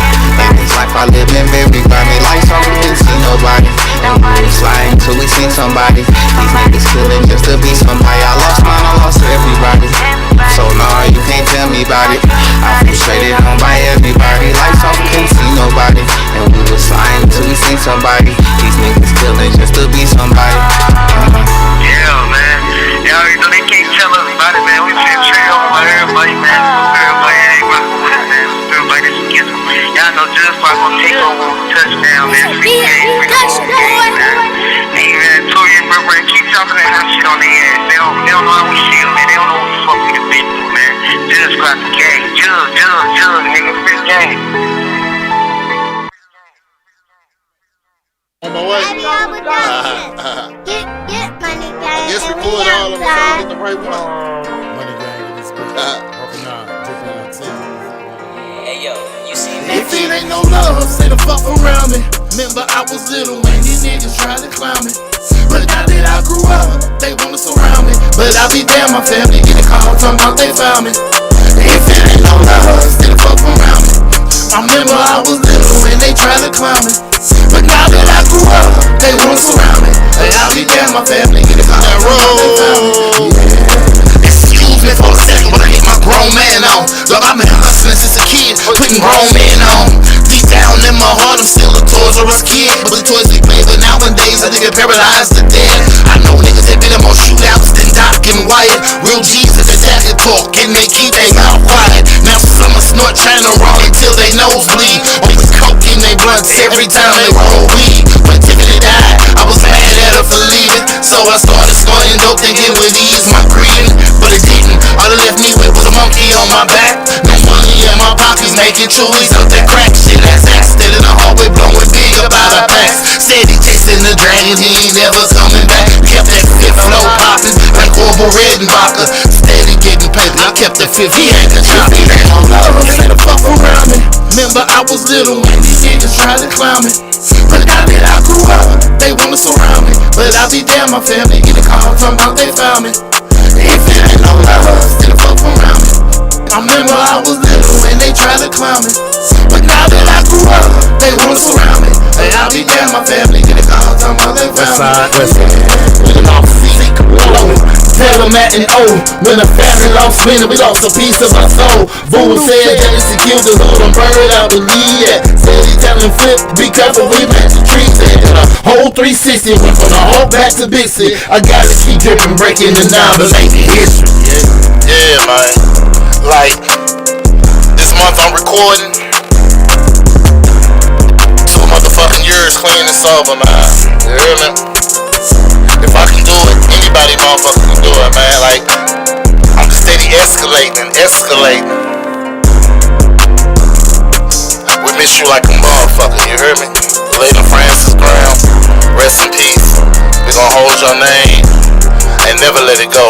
And this life I live in very by me. Like something we didn't see nobody. And we was sliding till we seen somebody. These niggas killing just to be somebody. I lost mine, I lost everybody. So nah, you can't tell me about it. I feel traded on by everybody. Like something we didn't see nobody. And we was sliding till we seen somebody. These niggas killing just to be somebody. Yeah, man. Y'all, you know they can't tell us about it, man. We feel traded on by everybody, man. Everybody ain't rockin' with it, man. Everybody that's against them. Y'all know Just Pop gonna take over on touchdown, man. Free game, man. Hey, man, Torian Burberry keep talking that hot shit on their ass. They don't know how we feel, man. They don't know what the fuck we done been through, man. Just got the game. Jug, nigga, free game. On my way. I guess record all of them so I get the right one. Money gang in this bitch. Working on dripping on 10. Hey yo, you see If it ain't no love, say the fuck around me. Remember I was little when these niggas tried to clown me. But now that I grew up, they wanna surround me. But I be damn, my family get a call talking about they found me. If it ain't no love, say the fuck around me. I remember I was little when they tried to clown me. But now that I grew up, they wanna surround me. Hey, I be damn, my family get a call talking about they found me. Excuse me for a second, but I get my grown man on. Dog, I've been hustling since a kid, putting grown men on. Deep down in my heart, I'm still a Toys R Us kid. But the toys we play, but nowadays I nigga paralyzed to dead. I know niggas that been in more shootouts than Doc and Wyatt. Real Jesus that can talk and they keep their mouth quiet. Now some are snort China wrong until they nosebleed. Always coke in they blunts every time they roll weed. When Tiffany died, I was mad at her for leaving. So I started snorting dope thinking it would ease my grieving. But it didn't. All it left me with was a monkey on my back. No money in my pockets, making chewies up that crack shit. That's still in the hallway blowing big about our packs. Said he chasing the dragon, he ain't never coming back. Kept that fifth flow popping like Orville Redenbacher. Steady getting paper, I kept the fifth, he had the chop. He ain't no love, say the fuck around me. Remember I was little when these niggas tried to clown me. But now that I grew up, they wanna surround me. But I be damn, my family get a call talking about they found me. If it ain't no love, say the fuck around me. I remember I was little when they tried to clown me. But now that I grew up, they wanna surround me. Hey, I be damn, my family get a call talking about they found me. Living off sick, low. Tell them at an O. When the family lost winner, we lost a piece of our soul. Boo said that it's killed the little bird, I believe that. Said he telling Flip, be careful, we plant the trees. And a whole 360 went from the Hawk back to Big C. I gotta keep dripping, breaking the down, but making history. Yeah, man. Like, this month I'm recording 2 motherfucking years clean and sober, man. You hear me? If I can do it, anybody motherfucker can do it, man. Like, I'm just steady escalating. We miss you like a motherfucker, you hear me? Lady Francis Graham, rest in peace. We gon' hold your name and never let it go.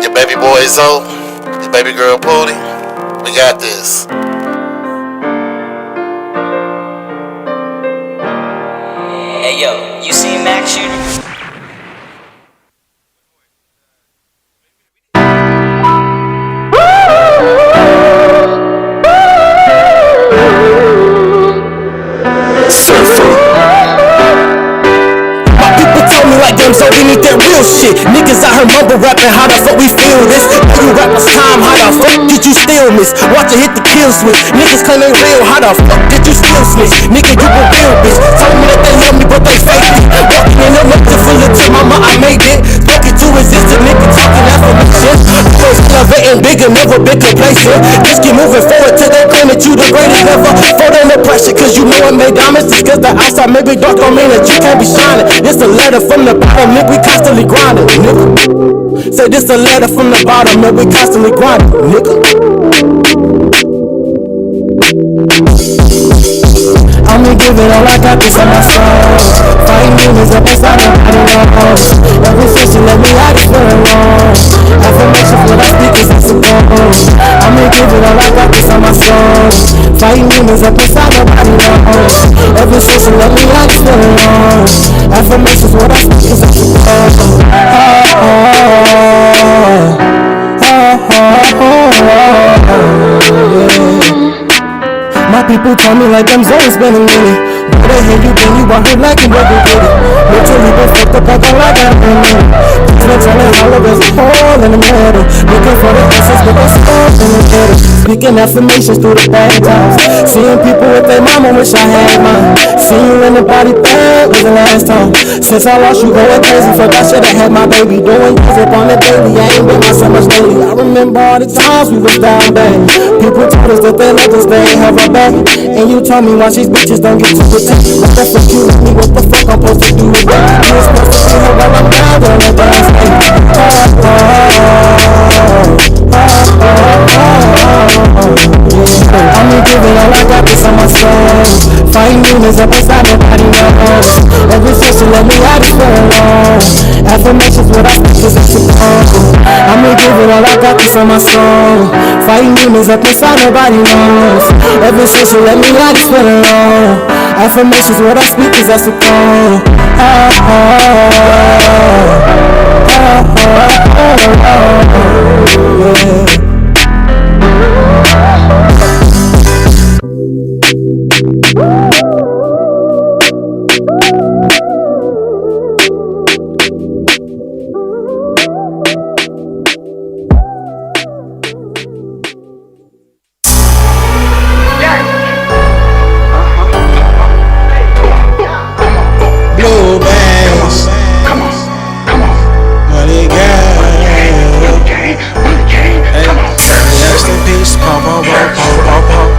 Your baby boy Zoe, your baby girl Pootie, we got this. Hey yo, you see Max shooter? So we need that real shit. Niggas out here mumble rapping, how the fuck we feel this? How you rap this time, how the fuck did you still miss? Watch it hit the kill switch. Niggas claim they real, how the fuck did you still snitch? Nigga, you a real bitch. Told me that they love me, but they fake it. Walking in the looking full of tip, mama, I made it. Spoken to resist a nigga talking affirmation. First elevating bigger, never been complacent. Just keep moving forward till they claim that you the greatest. Never fall under pressure, cause you know it made diamonds. Just cause the outside may be dark, don't mean that you can't be shining. It's a letter from the bottom, nigga, we constantly grinding, nigga. Say this a letter from the bottom, man, we constantly grinding, nigga. I'm give it all I got, this on my soul. Fighting demons up inside nobody knows. Every session let me out, it's for alone. Affirmations what I speak is it's a goal. I'ma give it all I got, this on my soul. Fighting demons up inside nobody knows. Every session let me out, it's for alone. Affirmations what I speak is it's a goal. My people tell me like them zones been a minute. Where the hell you been? You out here like you never did it. Literally been fucked up, I got like I got a minute. Please don't tell me all of us a hole in the middle. Looking for the essence, but there's stuff in the middle. Speaking affirmations through the bad times. Seeing people with their mama, wish I had mine. Seeing you in the body bag was the last time. Since I lost you going crazy, fuck I should've had my baby. Doing things up on the daily, I ain't been by so much lately. I remember all the times we was down bad. People told us that they loved us, they ain't have our back. And you told me why these bitches don't get to protect. What the fuck you with me, what the fuck I'm supposed to do with that? You was supposed to be here while I'm down there, let that stay. I'ma give it all I got, this on my soul. Fighting demons up inside, nobody knows. Every session let me out, it's for alone. Affirmations what I speak is it's a goal. I'ma give it all I got, this on my soul. Fighting demons up inside, nobody knows. Every session let me out, it's for alone. Affirmations what I speak is that's a goal. Blue bands. Come on. Money gang. Rest in peace, pop, pop, pop, pop, pop.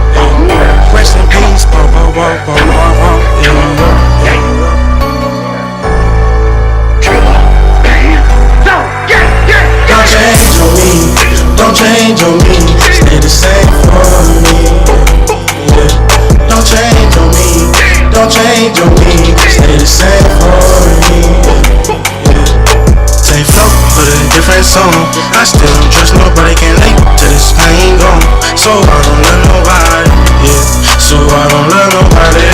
Rest in peace, pop, pop, pop, pop, pop. Don't change on me, stay the same for me. Yeah. Don't change on me, don't change on me, stay the same for me. Yeah. Same flow, but a different song. I still don't trust nobody, can't lay till this pain gone. So I don't love nobody, yeah. So I don't love nobody.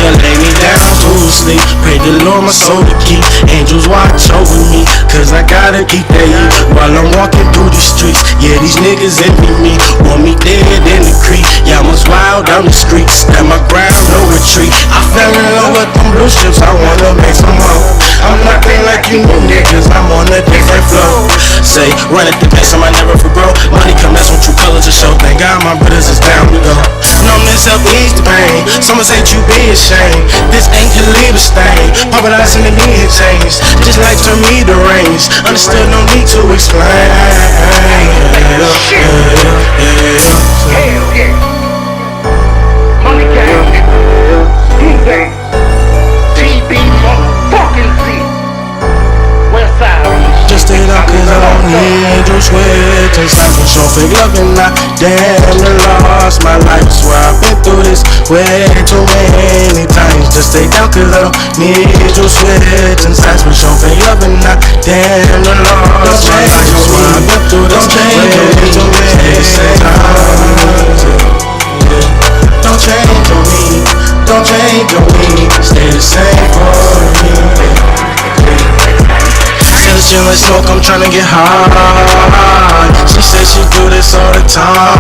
Yeah, lay me down to sleep. Pray the Lord my soul to keep. Angels watch over me, cause I gotta keep that heat while I'm walking through the streets. Yeah, these niggas envy me, want me dead in the creek. Yeah, I'm as wild down the streets, stand my ground, no retreat. I fell in love with them blue ships, I wanna make some more. I'm nothing like you new niggas, I'm on a different flow. Say, run at the best, I might never forgrow. Money come that's when true colors to show. Thank God my brothers is down to go. Numbness help ease the pain. Someone said you be ashamed. This ain't Khalifa's thing. Paparazzi and the need change. Just like turn me to range. Understood, no need to explain. Hell yeah. Money gang. D-Bang. TB motherfucking Z. West side. Just stay up cause I don't need your switch. And stop with your fake loving. I damn near lost my life. I swear I've been through this way too many times. Just stay down cause I don't need your switch. And stop with your fake loving. I damn near lost my life. I swear I've been through this way too many times. Don't change on me, don't change on me. Stay the same for me. Chillin' like smoke, I'm tryna get high. She said she do this all the time.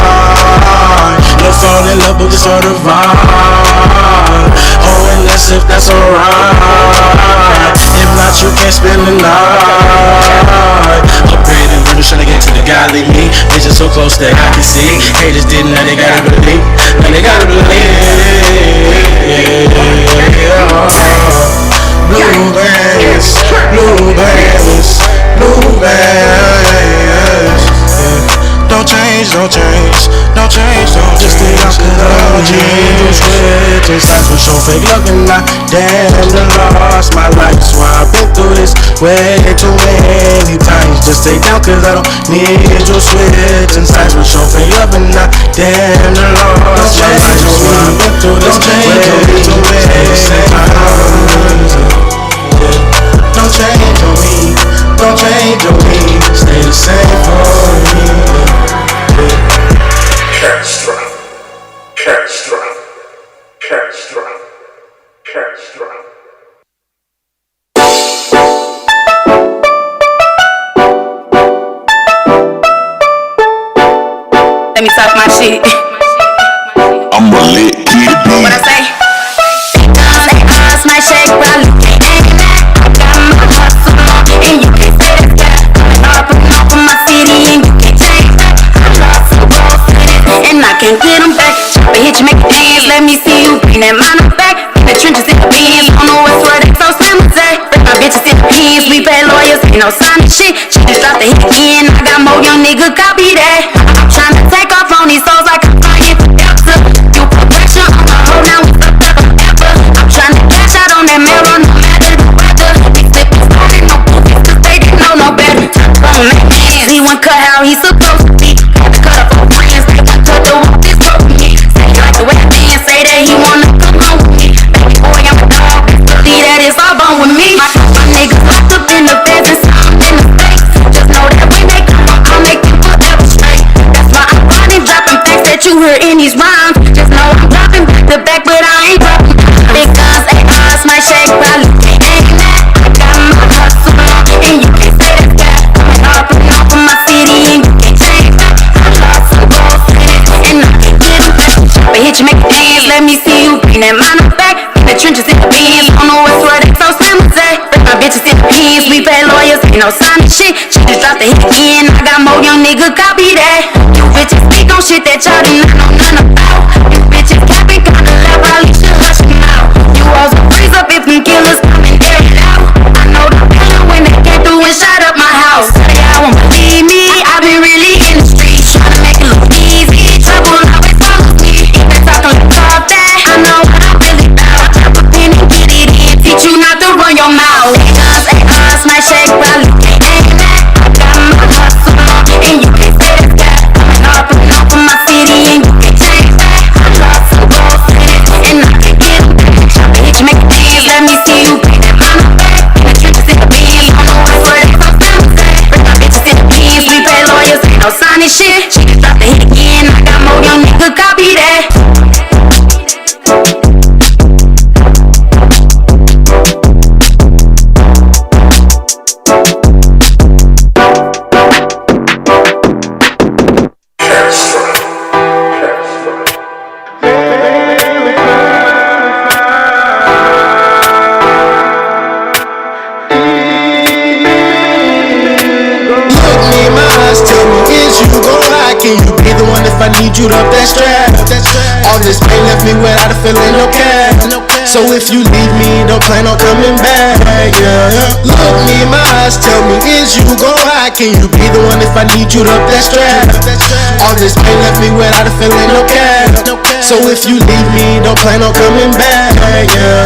No fall in love, but just all the vibe. Oh, and that's if that's alright. If not, you can't spend the night. Upgrade and really tryna get to the godly me. Vision so close that I can see. Haters didn't, now they gotta believe. Now they gotta believe. Blue bands, blue bands, blue bands. Don't change, don't change, don't change, don't just stay out cause I don't change. Don't switch and stop with your fake loving. I damn near lost my life. That's why I've been through this way too many times. Just stay down cause I don't need your switch and stop with your fake loving. I damn near lost my life. Catch drop. Catch drop. Catch drop. Let me talk my shit. I'm a lit kid, What I say? My shake, probably can't aim that. I got my hustle on, and you can't say that's that. Up and off of my city, and you can't change that. I lost some rolls in it, and I can't get them back. Chopper hit you, make it dance. Let me see you bring that mind back. In the trenches, in the beans, don't know what's what it's so slim as that. Bring my bitches in the pins, we pay lawyers, ain't no sign of shit. She just dropped the hit again, I got more young nigga, copy that. I'm tryna take off on these souls like I'm flying for Delta. You put pressure on my hoe, now we stuck up forever. I'm tryna cash out on that mirror, no matter the weather. These slippers started no booties, cause they didn't know no better. From that man, he went cut how he supposed to be. Had to cut up for friends, they went cut the walk this broke me. Say he like the way I dance, say that he wanna come home with me. Baby boy, I'm a dog, believe that it's all bone with me. My niggas locked up in the feds and some in the States. Just know that when they come, I'll make them forever straight. That's why I'm running, dropping facts that you heard in these rhymes. Just know I'm dropping back to back, but I ain't dropping. Big guns, ARs, my shake, probably can't aim that. I got my hustle on, and you can't say that's that. Coming up and off of my city, and you can't change that. I lost some rolls in it, and I can't get them back. Chopper hit you, make it dance. Let me see you bring that mind back. In the trenches, in the beans, don't know what's what it's so slim as that. Bring my bitches in the pins, we pay lawyers, ain't no sign of shit. She just dropped the hit again, I got more young nigga, copy that. You bitches speak on shit that y'all do not know none about. You bitches capping kinda loud, probably should hush them out. You alls will freeze up if them killers come and air it out. I know the feeling when they came through and shot up my house. Y'all won't believe me, I've been really in the streets, tryna make it look easy. Trouble always follows me. They talking like talk that, I know what I'm really about. Drop a pin and get it in, teach you not to run your mouth. Guns, ARs, my shake, probably can't aim that. I got my hustle on, and you can't say that's that. Coming up and off of my city, and you can't change that. I lost some rolls in it, and I can't get them back. Chopper hit you, make it dance. Let me see you bring that mind back. In the trenches, in the beans, don't know what's what it's so slim as that. Bring my bitches in the pins, we pay lawyers, ain't no sign of shit. She just dropped the hit again, I got more young nigga, copy that. Can you be the one if I need you to up that strap? All this pain left me without a feeling, no cap. So if you leave me, don't plan on coming back, yeah. Look me in my eyes, tell me, is you gon' ride? Can you be the one if I need you to up that strap? All this pain left me without a feeling, no cap. So if you leave me, don't plan on coming back, yeah.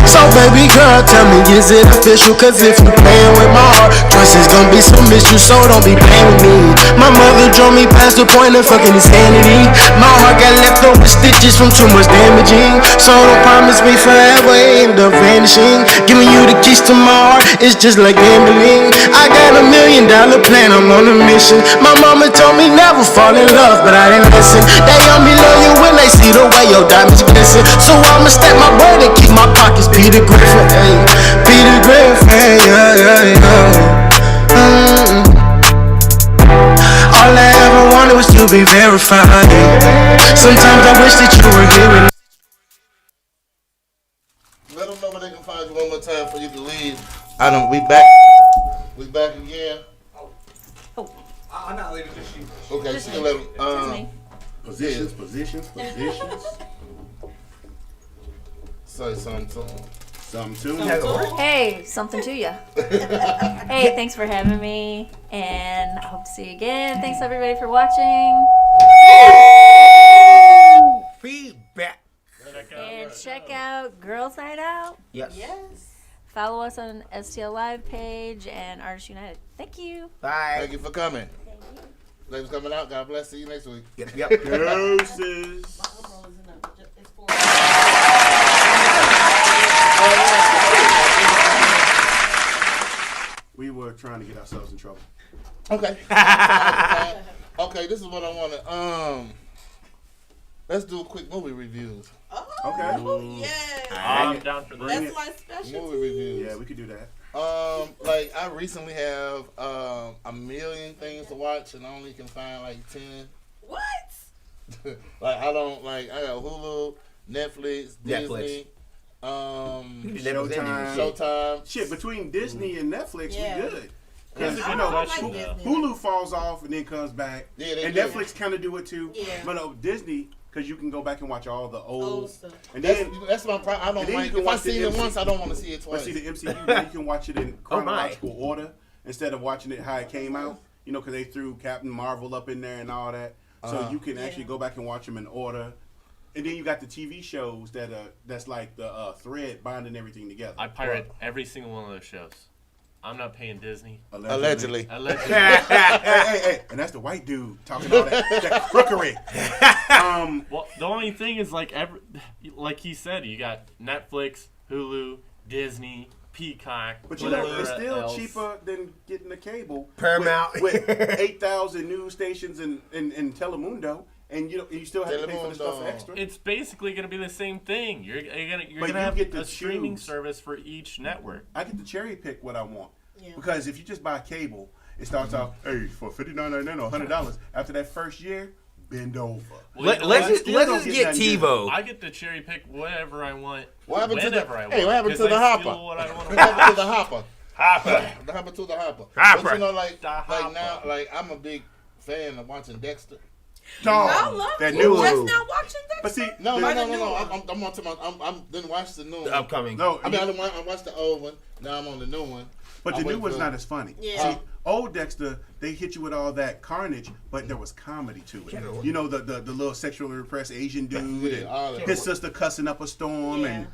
So baby girl, tell me, is it official? Cause if you playing with my heart, trust is gonna be some issue, so don't be playing with me. My mother drove me past the point of fucking insanity. My heart got left over stitches from too much damaging. So don't promise me forever, end up vanishing. Giving you the keys to my heart, it's just like gambling. I got $1 million plan, I'm on a mission. My mama told me never fall in love, but I didn't listen. They only love you when they see the way your diamonds glisten. So I'ma stack my bread and keep my pockets Peter Griffin, hey. Peter Griffin, yeah. All I ever wanted was to be verified. Sometimes I wish that you were here with me. Let them know where they can find you one more time for you to leave. We back. We back again. I'm not leaving, just you. Okay, she can let them. Positions. Say something to them. Something to them. Hey, something to ya. Hey, thanks for having me, and I hope to see you again. Thanks everybody for watching. Feedback. And check out Girls Night Out. Yes. Follow us on STL Live page and Artists United. Thank you. Bye. Thank you for coming. Ladies coming out. God bless. See you next week. Yep. Deuces. We were trying to get ourselves in trouble. Okay. Okay, this is what I want to Let's do a quick movie reviews. Okay. Yes. I'm down for that. That's my specialty. Movie reviews. Yeah, we could do that. Like I recently have a million things to watch, and I only can find like 10. What? Like I don't like. I got Hulu, Netflix, Disney. Showtime. Shit, between Disney and Netflix, Yeah. we good. That's Because a good you know, question, though. Hulu falls off and then comes back. Yeah, they and do. Netflix kind of do it too. Yeah. But no, Disney, because you can go back and watch all the old stuff. And then That's my problem. I and don't then like. you can If I watch the see it MC once, I don't want to see it twice. But see, the MCU, now you can watch it in chronological order instead of watching it how it came out. You know, because they threw Captain Marvel up in there and all that. So you can actually go back and watch them in order. And then you got the TV shows that's like the thread binding everything together. I pirate every single one of those shows. I'm not paying Disney. Allegedly. Hey, and that's the white dude talking all that crookery. Well, the only thing is like he said, you got Netflix, Hulu, Disney, Peacock. But you know, whatever it's still else. cheaper than getting the cable. Paramount. With 8,000 news stations in Telemundo. And you still have to pay for the stuff extra. It's basically going to be the same thing. You're But gonna you have get to a streaming choose. service for each network. I get to cherry pick what I want. Yeah. Because if you just buy cable, it starts off, hey, for $59.99 or $100. After that first year, bend over. Let's just get TiVo. I get to cherry pick whatever I want. What happened to the? whenever I want, Hey, what happened to 'cause the I hopper? steal what I want. What happened to the hopper? Hopper. What happened to the hopper? Hopper. But you know, like hopper. now, like I'm a big fan of watching Dexter. I love that you. new Just one. now watching Dexter. But see, No. Or I'm the new one? I'm didn't watch the new one. The upcoming. No, I mean, I watched the old one. Now I'm on the new one. But the new one's not as funny. Yeah. See, old Dexter, they hit you with all that carnage, but there was comedy to it. You know, the little sexually repressed Asian dude, all and that. his sister cussing up a storm, Yeah.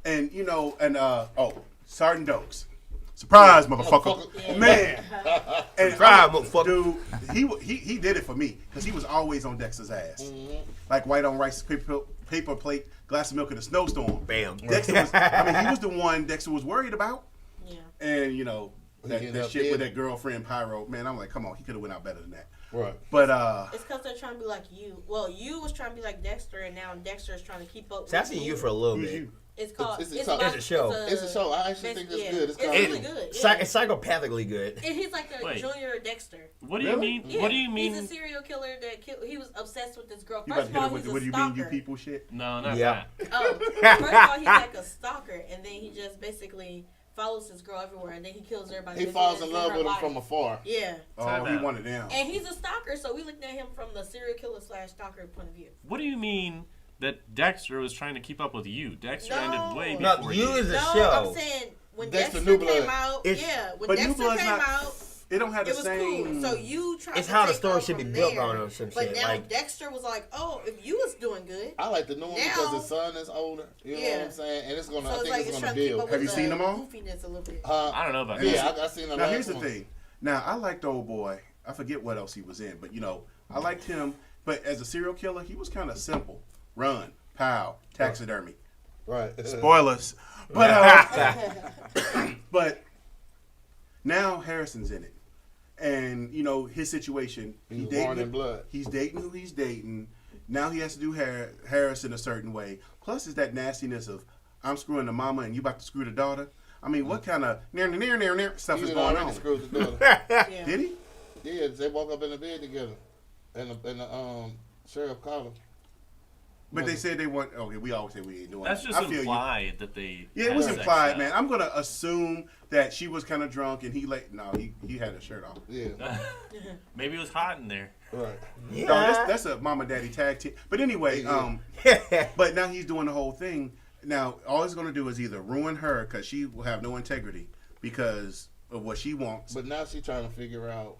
and you know, and Sergeant Dokes. Surprise, motherfucker. Yeah. Man. And Surprise, motherfucker. Dude, he did it for me, because he was always on Dexter's ass. Like white on rice, paper plate, glass of milk in a snowstorm. Bam. Dexter was, he was the one Dexter was worried about. Yeah. And, you know, that ended up shit with dead. that girlfriend Pyro, man, I'm like, come on, he could have went out better than that. Right. But, It's because they're trying to be like you. Well, you was trying to be like Dexter, and now Dexter is trying to keep up See, I've with seen you for a little who's bit. you? It's called. It's It's a show. It's a show. I actually think it's good. It's called. really good. It's, Yeah. it's psychopathically good. And he's like a Wait. junior Dexter. What do you mean? Yeah, What do you mean? He's a serial killer that he was obsessed with this girl. You First about of to all, hit he's him with a what do you stalker. mean, you people shit? No, not Yeah. that. First of all, he's like a stalker, and then he just basically follows this girl everywhere, and then he kills everybody. He that falls has in love her with him life. from afar. Yeah. Oh, Time he out. wanted them. And he's a stalker, so we looked at him from the serial killer / stalker point of view. What do you mean that Dexter was trying to keep up with you? Dexter ended way No, before you is a No, show. I'm saying when Dexter Dexter New came Blood. out, It's- when But New Dexter Blood's came not, out, it don't have it the was same. cool. So you tried It's to how the take story off should be from built there. on or some But shit. now Like, Dexter was like, oh, if you was doing good. I like the new one Now- because his son is older. You know what Yeah. I'm saying? And it's gonna. So I it's think like it's it's gonna trying to keep build. up Have with you seen them all? goofiness a little bit. I don't know about Yeah, that. I seen the Now, last here's the one. thing. Now, I liked old boy. I forget what else he was in, but, you know, I liked him. But as a serial killer, he was kind of simple. Run, pow, taxidermy. Right. Spoilers. But but now Harrison's in it, and you know his situation. He's born in blood. He's dating who he's dating. Now he has to do Harrison a certain way. Plus, is that nastiness of I'm screwing the mama and you about to screw the daughter. I mean, what kind of near stuff He is had going already on? screwed the daughter. Yeah. Did he? Yeah, they woke up in the bed together, and the sheriff called him. But they said they want. Okay, we always say we ain't doing. That's that. just I feel implied that they. Yeah, it had was sex implied, now. man. I'm gonna assume that she was kind of drunk and he he had his shirt off. Yeah. Maybe it was hot in there. Right. Yeah. No, that's a mama daddy tag team. But anyway, but now he's doing the whole thing. Now all he's gonna do is either ruin her because she will have no integrity because of what she wants. But now she's trying to figure out.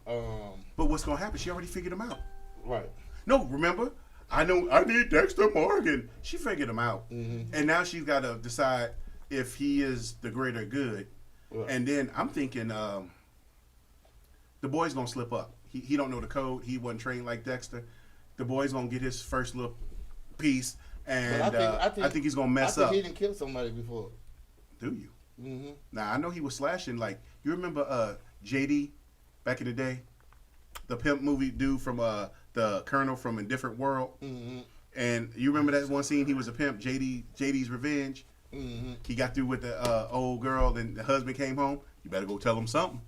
But what's gonna happen? She already figured him out. Right. No, remember? I know I need Dexter Morgan. She figured him out, and now she's got to decide if he is the greater good. Right. And then I'm thinking the boy's gonna slip up. He don't know the code. He wasn't trained like Dexter. The boy's gonna get his first little piece, and I think he's gonna mess up. He didn't kill somebody before. Do you? Mm-hmm. Now I know he was slashing. Like you remember JD back in the day, the pimp movie dude from the Colonel from A Different World. Mm-hmm. And you remember that one scene? He was a pimp, JD's Revenge. Mm-hmm. He got through with the old girl, and the husband came home. You better go tell him something.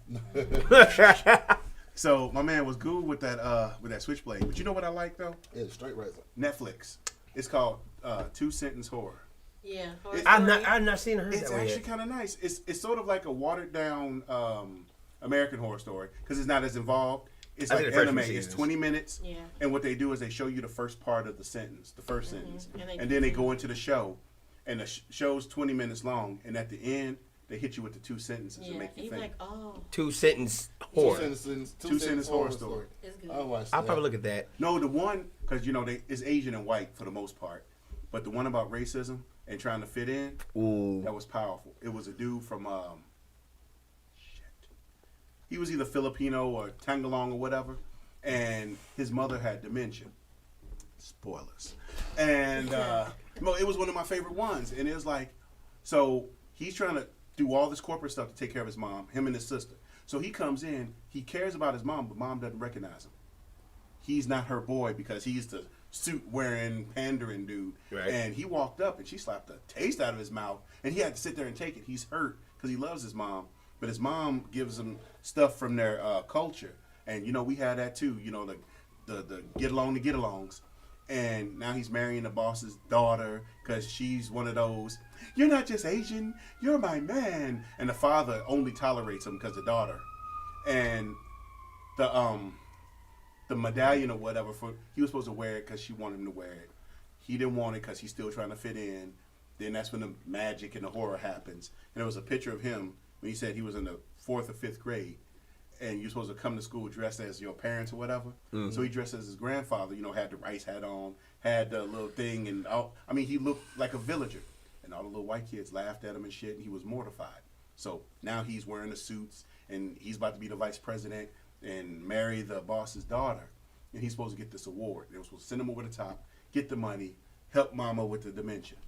So my man was good with that switchblade. But you know what I like though? Yeah, straight razor. Netflix. It's called Two Sentence Horror. Yeah, I've not seen her. It's actually kind of nice. It's sort of like a watered down American Horror Story because it's not as involved. It's like anime. It's 20 minutes. Yeah. And what they do is they show you the first part of the sentence, the first sentence, and then they go into the show, and the show's 20 minutes long, and at the end they hit you with the two sentences and make you think. Like, oh. Two sentence horror. Two sentence horror story. It's good. I'll probably look at that. No, the one because it's Asian and white for the most part, but the one about racism and trying to fit in, that was powerful. It was a dude from he was either Filipino or Tagalong or whatever, and his mother had dementia. Spoilers. And it was one of my favorite ones, and it was like, so he's trying to do all this corporate stuff to take care of his mom, him and his sister. So he comes in, he cares about his mom, but mom doesn't recognize him. He's not her boy because he's the suit-wearing, pandering dude. Right. And he walked up and she slapped the taste out of his mouth, and he had to sit there and take it. He's hurt because he loves his mom, but his mom gives him stuff from their culture. And, we had that too, the get-alongs. And now he's marrying the boss's daughter because she's one of those, you're not just Asian, you're my man. And the father only tolerates him because the daughter. And the medallion or whatever, he was supposed to wear it because she wanted him to wear it. He didn't want it because he's still trying to fit in. Then that's when the magic and the horror happens. And there was a picture of him when he said he was in the 4th or 5th grade. And you're supposed to come to school dressed as your parents or whatever. Mm-hmm. So he dressed as his grandfather, had the rice hat on, had the little thing, and he looked like a villager. And all the little white kids laughed at him and shit, and he was mortified. So now he's wearing the suits, and he's about to be the vice president and marry the boss's daughter. And he's supposed to get this award. They were supposed to send him over the top, get the money, help mama with the dementia.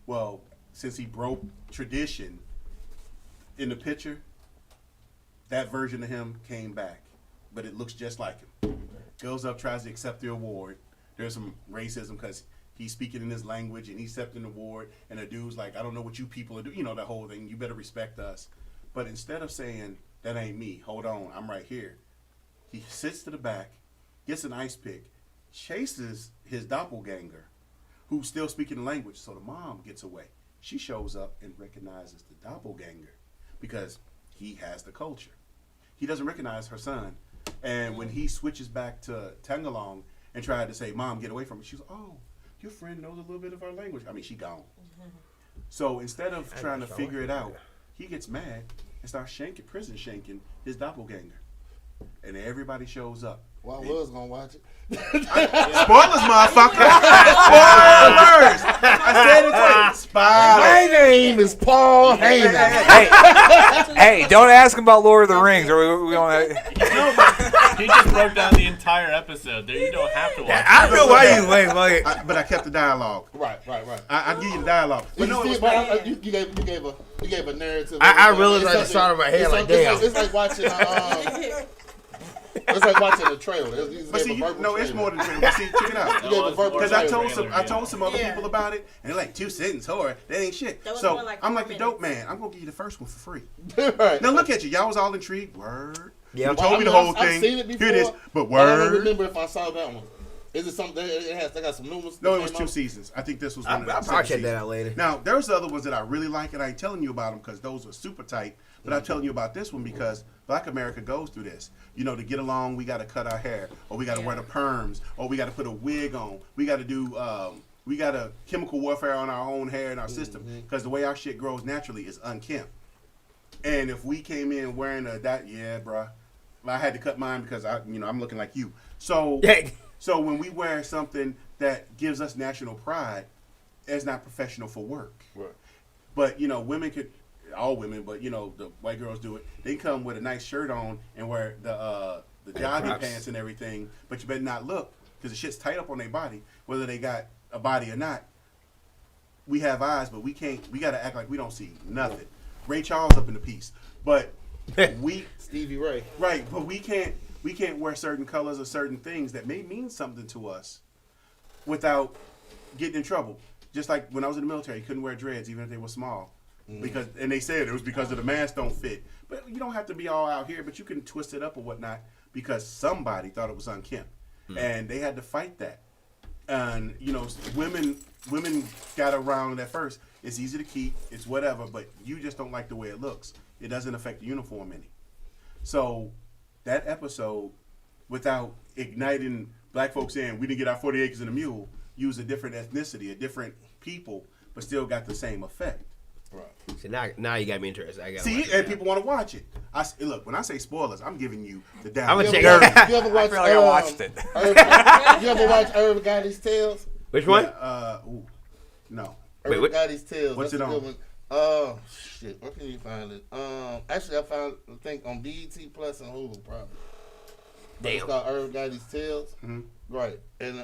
Well, since he broke tradition in the picture, that version of him came back, but it looks just like him. Goes up, tries to accept the award. There's some racism because he's speaking in his language and he's accepting the award, and the dude's like, I don't know what you people are doing, that whole thing, you better respect us. But instead of saying, that ain't me, hold on, I'm right here, he sits to the back, gets an ice pick, chases his doppelganger, who's still speaking the language, so the mom gets away. She shows up and recognizes the doppelganger because he has the culture. He doesn't recognize her son. And when he switches back to Tagalong and tried to say, Mom, get away from me, she was, oh, your friend knows a little bit of our language. I mean, she gone. So instead of trying to figure it out, he gets mad and starts prison shanking his doppelganger. And everybody shows up. Well, I was going to watch it. Spoilers, motherfucker. Spoilers. I said it twice. Spoilers. My name is Paul Heyman. Hey, don't ask him about Lord of the Rings. Or we don't. He just broke down the entire episode. There, you don't have to watch. I know why you wait. But I kept the dialogue. Right. I give you the dialogue. But no, you gave a narrative. I realized I saw it in my head like damn. It's like watching. It's like watching a trailer. But see, it's more than a trailer. But see, check it out. Because I told some other people about it, and they're like, 2 sentence horror. That ain't shit. So I'm like the dope man. I'm gonna give you the first one for free. Right. Now look at you. Y'all was all intrigued. Word. Yeah, you told me the whole thing. I've seen it before. Here it is. But I don't word. remember if I saw that one. Is it something? They got some new ones. No, it was 2 seasons. I think this was one of the I'll check that out later. Now there's the other ones that I really like, and I ain't telling you about them because those are super tight. But I'm telling you about this one because Black America goes through this. To get along, we got to cut our hair, or we got to wear the perms, or we got to put a wig on. We got to do, we got a chemical warfare on our own hair and our system because the way our shit grows naturally is unkempt. And if we came in wearing bruh, I had to cut mine because I'm looking like you. So, so when we wear something that gives us national pride, it's not professional for work. Right. But women could. All women, but the white girls do it. They come with a nice shirt on and wear the jogging pants and everything, but you better not look because the shit's tight up on their body, whether they got a body or not. We have eyes, but we can't. We got to act like we don't see nothing. Ray Charles up in the piece, but Stevie Ray, right? But we can't wear certain colors or certain things that may mean something to us without getting in trouble. Just like when I was in the military, couldn't wear dreads even if they were small. And they said it was because of the mask don't fit. But you don't have to be all out here, but you can twist it up or whatnot because somebody thought it was unkempt. And they had to fight that. And, women got around at first. It's easy to keep, it's whatever, but you just don't like the way it looks. It doesn't affect the uniform any. So that episode, without igniting black folks saying we didn't get our 40 acres and a mule, use a different ethnicity, a different people, but still got the same effect. Right. So now you got me interested. I got See, and people want to watch it. Look, when I say spoilers, I'm giving you the down. I'm gonna check it. You ever watch? I watched it. You ever watch Irv Gotti's Tales? Which one? No. Irv Gotti's Tales. What's it on? Oh shit! Where can you find it? Actually, I think on BET Plus and Hulu probably. But it's called Irv Gotti's Tales. Mm-hmm. Right, and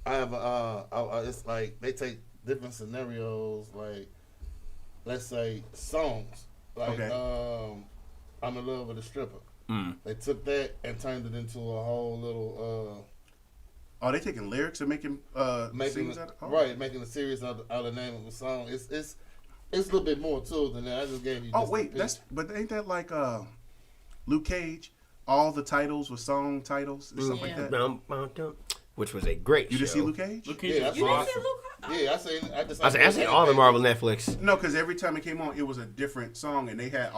I have it's like they take different scenarios, like let's say songs, like I'm in love with a stripper. They took that and turned it into a whole little. Are they taking lyrics and making scenes out of it? Right, making a series out of the name of the song. It's a little bit more to it than that. I just gave you. But ain't that like Luke Cage? All the titles were song titles or something like that. Which was a great show. You didn't see Luke Cage? Luke Cage Yeah, is awesome. Yeah, I seen all the Marvel Netflix. No, because every time it came on, it was a different song, and they had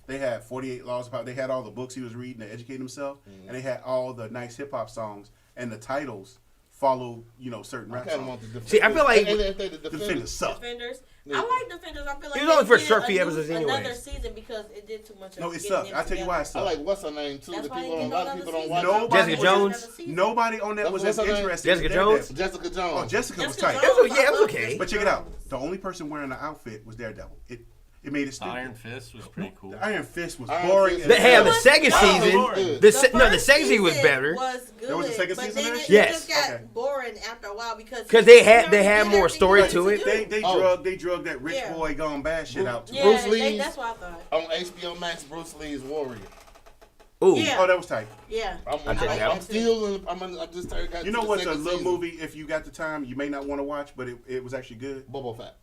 they had 48 Laws of Power. They had all the books he was reading to educate himself, and they had all the nice hip hop songs, and the titles followed, certain rap songs. See, I feel like Defenders suck. Defenders. I like Defenders. I feel like it was only for they short needed few episodes another anyways. season because it did too much. No, it sucked. I'll tell you why it sucked. I like what's her name too. That's A why lot of people don't watch it. Jessica Jones. Nobody on that was as interested. Jessica Jones. Jessica Jones. Oh, Jessica was tight. It was okay. But check it out. The only person wearing the outfit was Daredevil. It made it stupid. Iron Fist was pretty cool. The Iron Fist was boring. The second season. The second season was better. Was good, there was a second but season. then There? it Yes. just got boring after a while because they had more story to it. They drug that rich boy gone bad shit out too. Bruce Lee. That's what I thought. On HBO Max, Bruce Lee's Warrior. Ooh. Yeah. Oh, that was tight. Yeah. I'm still. I just got. You know what's a little movie? If you got the time, you may not want to watch, but it was actually good. Boba Fett.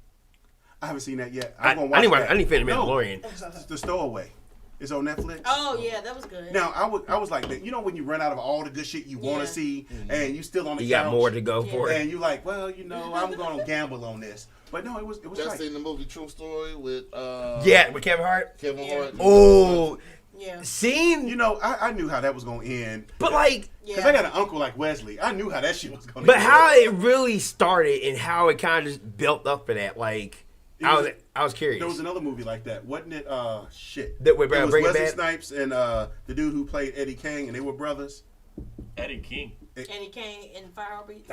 I haven't seen that yet. I need to finish Mandalorian. The Stowaway. It's on Netflix. Oh yeah, that was good. Now I was like, man, when you run out of all the good shit you want to see, and you still on the couch, got more to go for, and you like, well, I'm gonna gamble on this. But no, it was. Just tight. seen the movie True Story with with Kevin Hart. Hart. Oh. Yeah. Scene. I knew how that was gonna end. But like, because I got an uncle like Wesley, I knew how that shit was gonna. But end. how it really started and how it kind of just built up for that, like. I was curious. There was another movie like that, wasn't it? Shit. That with it was Breaking Wesley Bad? Snipes and the dude who played Eddie King, and they were brothers. Eddie King. Eddie King in Fire Beats.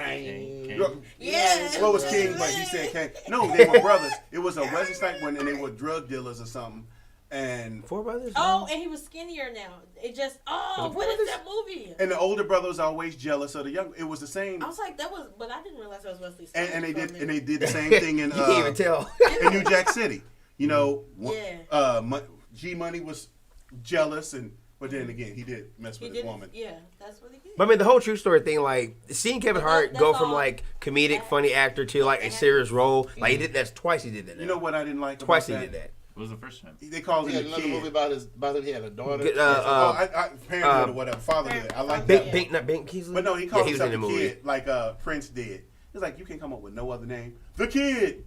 Yeah. What was King? But he said King. No, they were brothers. It was a Wesley Snipes one, and they were drug dealers or something. And Four brothers. Oh, and he was skinnier now. It just what is that movie? And the older brother was always jealous of the young. It was the same. I was like, but I didn't realize that was Wesley Snipes. And they did the same thing in. You can't even tell. In New Jack City, G Money was jealous, but then again, he did mess with his woman. Yeah, that's what he did. But I mean, the whole True Story thing, like seeing Kevin Hart go from like comedic, funny actor to like a serious role, like he did that twice. He did that. You know what I didn't like? Twice about he did that. What was the first time? They called him the another kid. movie about him. He had a daughter. Parenthood or whatever. Fatherhood. I like that. Not Ben Kingsley. But no, he called he himself was in the the movie. kid, like Prince did. It's like you can't come up with no other name. The Kid.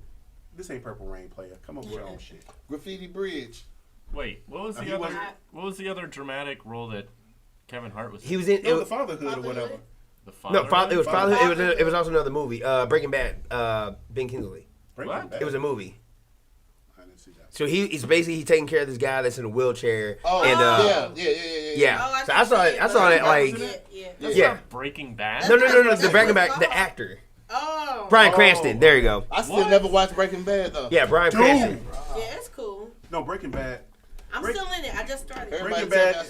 This ain't Purple Rain, player. Come up with your own shit. Graffiti Bridge. Wait, what was the other dramatic role that Kevin Hart was in? He was in the Fatherhood or whatever. The Fatherhood? It was Fatherhood. It was also another movie. Breaking Bad. Ben Kingsley. What? It was a movie. I didn't see that. So he's basically taking care of this guy that's in a wheelchair. Oh, and, yeah. Oh, So I saw that like That's not Breaking Bad? No. The Breaking Bad, the actor. Oh. Bryan Cranston. There you go. I still never watched Breaking Bad though. Yeah, Bryan Cranston. Yeah, it's cool. No, Breaking Bad. I'm still in it. I just started. Breaking Bad. I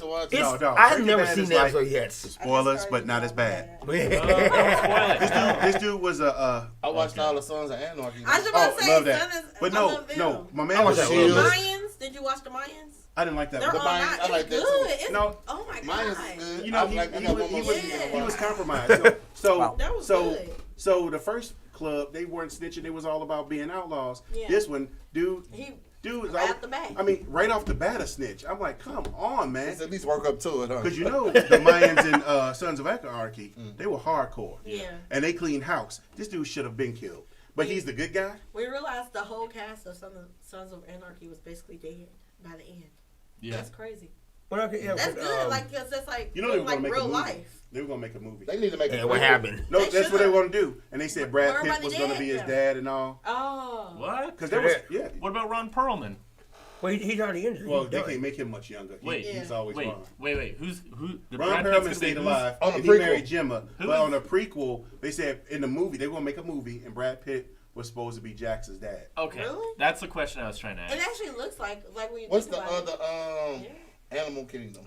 have never seen that episode yet. Spoilers, but not as bad. This dude was a. I watched all the Sons of Anarchy. I was about to say, love that. But no, my man was Mayans. Did you watch the Mayans? I didn't like that. They're one. I like that too. It's, no, oh my god. You know, he was compromised. So that was good. So the first club, they weren't snitching. It was all about being outlaws. Yeah. This one, dude is right off the bat. I mean, right off the bat a snitch. I'm like, come on, man. Let's at least work up to it, huh? Because you know the Mayans and Sons of Anarchy, they were hardcore. Yeah. And they cleaned house. This dude should have been killed. But he's the good guy? We realized the whole cast of Sons of Anarchy was basically dead by the end. Yeah. That's crazy. Well, okay, yeah, that's but, good. Like, cause that's like, You know they were like going to make real a movie. life. They were going to make a movie. They need to make a movie. What happened? No, They that's what they should've. were going to do. And they said Brad Pitt Everybody was going to dead, be his yeah. dad and all. Oh. What? Because there was, yeah. What about Ron Perlman? Well, he's already injured. Well, they can't make him much younger. He's always wait, Ron. wait. Who? The Ron Brad Pitt's Perlman gonna stayed be alive, who's- and he married Gemma. Who But is- on a prequel, they said in the movie, they were going to make a movie, and Brad Pitt was supposed to be Jax's dad. Okay, Really? that's the question I was trying to ask. It actually looks like when you What's think the about other it. Animal Kingdom?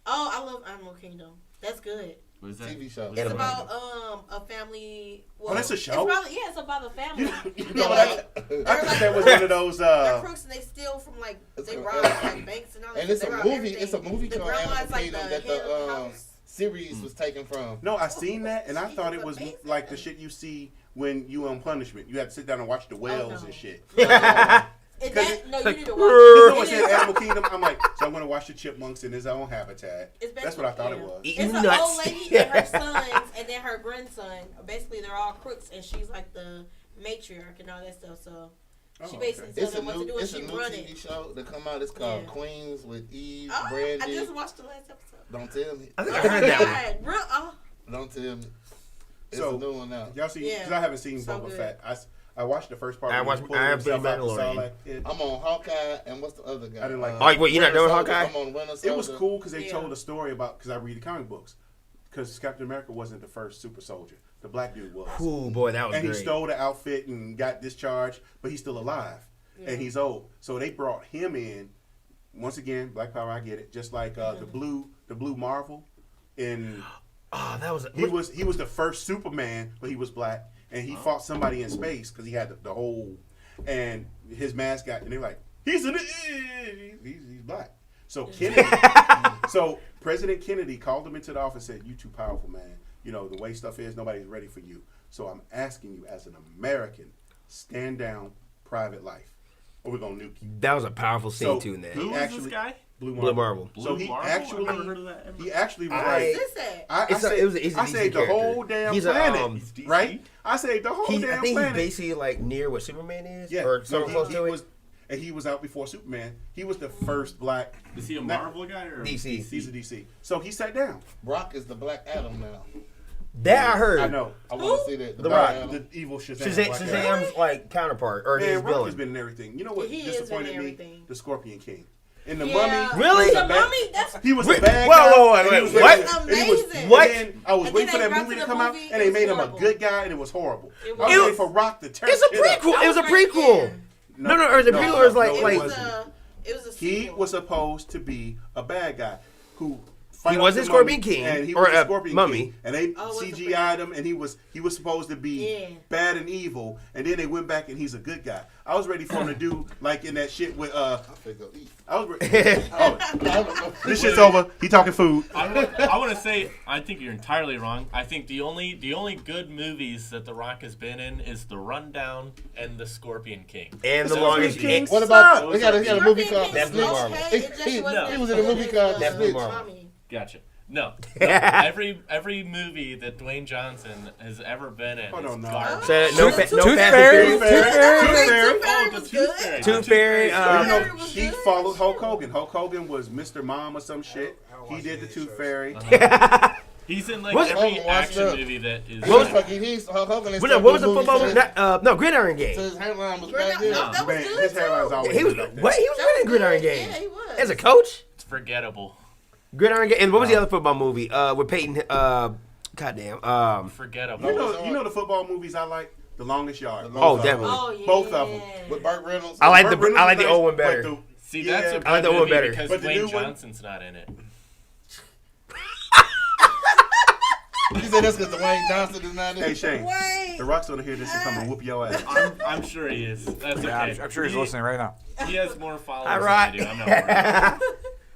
Oh, I love Animal Kingdom. That's good. What is that? TV show. It's about a family. Well, that's a show? It's about a family. I thought that was one of those. They're crooks and they steal from they rob like banks and all that. And it's They a rob movie. everything. It's a movie The called grandma's Animal like Kingdom the that head of the the house. series was taken from. No, I seen that, and I thought it was like the shit you see when you on punishment. You had to sit down and watch the whales and shit. No, you need to watch You it. know it said Animal Kingdom. I'm like, so I'm gonna watch the chipmunks in his own habitat. That's what I thought it was. It's an old lady and her sons, and then her grandson. Basically, they're all crooks, and she's like the matriarch and all that stuff. So she basically tells them what to do, and It's a she new run TV it. show that come out. It's called Yeah. Queens with Eve, Oh, Brandy. I just watched the last episode. Don't tell me. I think I heard that one. Real, oh. Don't tell me. It's So, a new one now. Y'all see? Because I haven't seen So Boba good. Fett. I watched the first part. I when he watched- was pulling I have himself the out the Mandalorian. Sarlacc pit. I'm on Hawkeye, and what's the other guy? I didn't like. Oh, wait, you're not Winter doing Soldier. Hawkeye? I'm on Winter It was Soldier. cool because they told a story about because I read the comic books. Because Captain America wasn't the first super soldier. The black dude was. Ooh, boy, that was And great. he stole the outfit and got discharged, but he's still alive. Yeah. And he's old. So they brought him in. Once again, Black Power, I get it. Just like the blue Marvel. And that was he was the first Superman, but he was black. And he fought somebody in space because he had the whole, and his mascot, and they're like, he's black. So Kennedy, so President Kennedy called him into the office and said, "You too powerful, man. You know the way stuff is, nobody's ready for you. So I'm asking you, as an American, stand down, private life, or we're gonna nuke you." That was a powerful scene So too in there. Who was this guy? Blue Blue Marvel. Marvel. So he Marvel? actually, I've never heard of that ever. he actually was I- like, What's this I It's a- saved, it was a- it's a I DC saved the whole character. damn He's a, planet, DC? right? I saved the whole I damn think planet. he's basically like near what Superman is, Yeah, or so something close he to it. was, and he was out before Superman. He was the first black. Is he a not- Marvel guy or DC. He's a DC. So he sat down. Brock is the Black Adam now. That I heard. I know. I want to see that. The Black Rock. Adam. The evil Shazam. Shazam's like counterpart or his Man, Rock villain. has been in everything. You know what He is in disappointed me? everything. The Scorpion King. In the Yeah. Mummy. Really? he was The a bad- Mummy, that's He was Wait, a bad whoa, guy. whoa, whoa, and he wait, was what? like- and he was- Amazing. What? And then I was And waiting then for they that brought movie to to the come out, movie, and they it made was him a horrible. good guy, and it was horrible. It I was was- waiting for Rock to tear It's a shit up. prequel. It was a prequel. No, or is it prequel or is like It like was a He sequel. was supposed to be a bad guy who. He wasn't Scorpion King, and he or, was a Scorpion Mummy. King, and they CGI'd him, and he was supposed to be bad and evil, and then they went back and he's a good guy. I was ready for him to do like in that shit with I was ready. Oh, this shit's over. He talking food. I want to say I think you're entirely wrong. I think the only good movies that The Rock has been in is The Rundown and The Scorpion King. And The So- Longest King What about sucks. we got a movie called Scorpion That's Blue King Marvel. okay, it just He wasn't was in a movie called as Blue good as Marvel. Mummy. Gotcha. No. Every movie that Dwayne Johnson has ever been in Oh, no, is no. garbage. So, no Fast and Tooth Furious. Fairy Oh, was the good. Tooth Fairy. Tooth Fairy. Well, you know, Fairy was he good. followed Hulk Hogan. Hulk Hogan was Mr. Mom or some shit. He did the Tooth Fairy. He's in like What's- every Oh, watch action that. movie that is. What was Hulk Hogan? What was the football movie? No, Gridiron So Game. his hairline was back No, there. that was Man, good his hairline's too. always He was been like that. what? He was good in Gridiron Game. Yeah, he was. As a coach. It's forgettable. Gridiron Game. And what was the other football movie? With Peyton. Goddamn. Forgettable. You know the football movies I like? The Longest Yard. Oh, definitely. Oh, yeah. Both of them. With Burt Reynolds. I like Burt the Reynolds old was one nice, better. but See, that's a yeah, good I like the old one movie better. because But the Dwayne new one- Johnson's not in it. You said that's because Dwayne Johnson is not in. Hey Shane, Wait. the Rock's gonna hear this and come and whoop your ass. I'm sure he is. That's okay. Yeah, I'm sure he's listening right now. He has more followers All than right. I do. I'm not worried.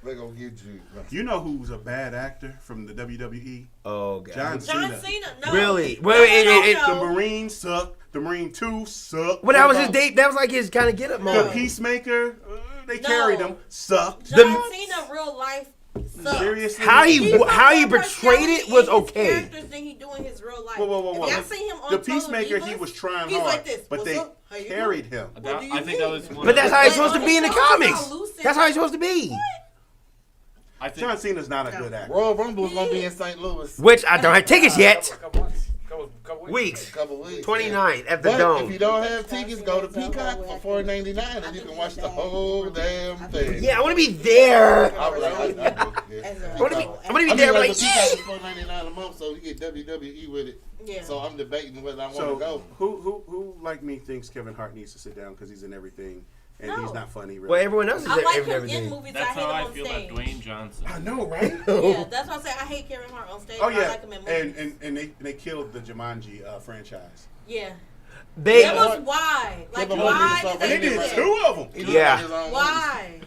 They gonna get you. You know who's a bad actor from the WWE? Oh, God. John Cena. No. Really? The Marine sucked. The Marine 2 sucked. Well, that was his date. That was like his kind of get up The moment. Peacemaker, they carried him. Sucked. John Cena, real life. Sucks. Seriously? How he portrayed it was okay. Characters than he do in his real life. Whoa. If y'all seen him on The Peacemaker, he was trying he's hard, like this. but What's they up? How you carried doing? him. I think that was one But that's how he's Like, supposed to on be in the the show, comics. he's all loose and- That's how he's supposed to be. I think John Cena's not a good actor. Royal Rumble's gonna be in St. Louis. Which I don't have tickets yet. Couple Weeks. Couple weeks. 29th at the But Dome. if you don't have tickets, go to Peacock for $4.99 and you can watch the whole damn thing. Yeah, I want to be there. I want to be there. I want to be there. Like, Peacock is $4.99 a month, so you get WWE with it. Yeah. So I'm debating whether I want to So go. who like me thinks Kevin Hart needs to sit down because he's in everything and he's not funny. Really. well, everyone else is I like in him everything. in movies. that's I hate how him I on feel stage. about Dwayne Johnson. I know, right? Yeah, that's why I say I hate Kevin Hart on stage. Oh I yeah, like him in movies. and they killed the Jumanji franchise. Yeah. They That was why. Like, Kevin why Hart did did they They do did that? 2 of them. He Yeah. did his own Why?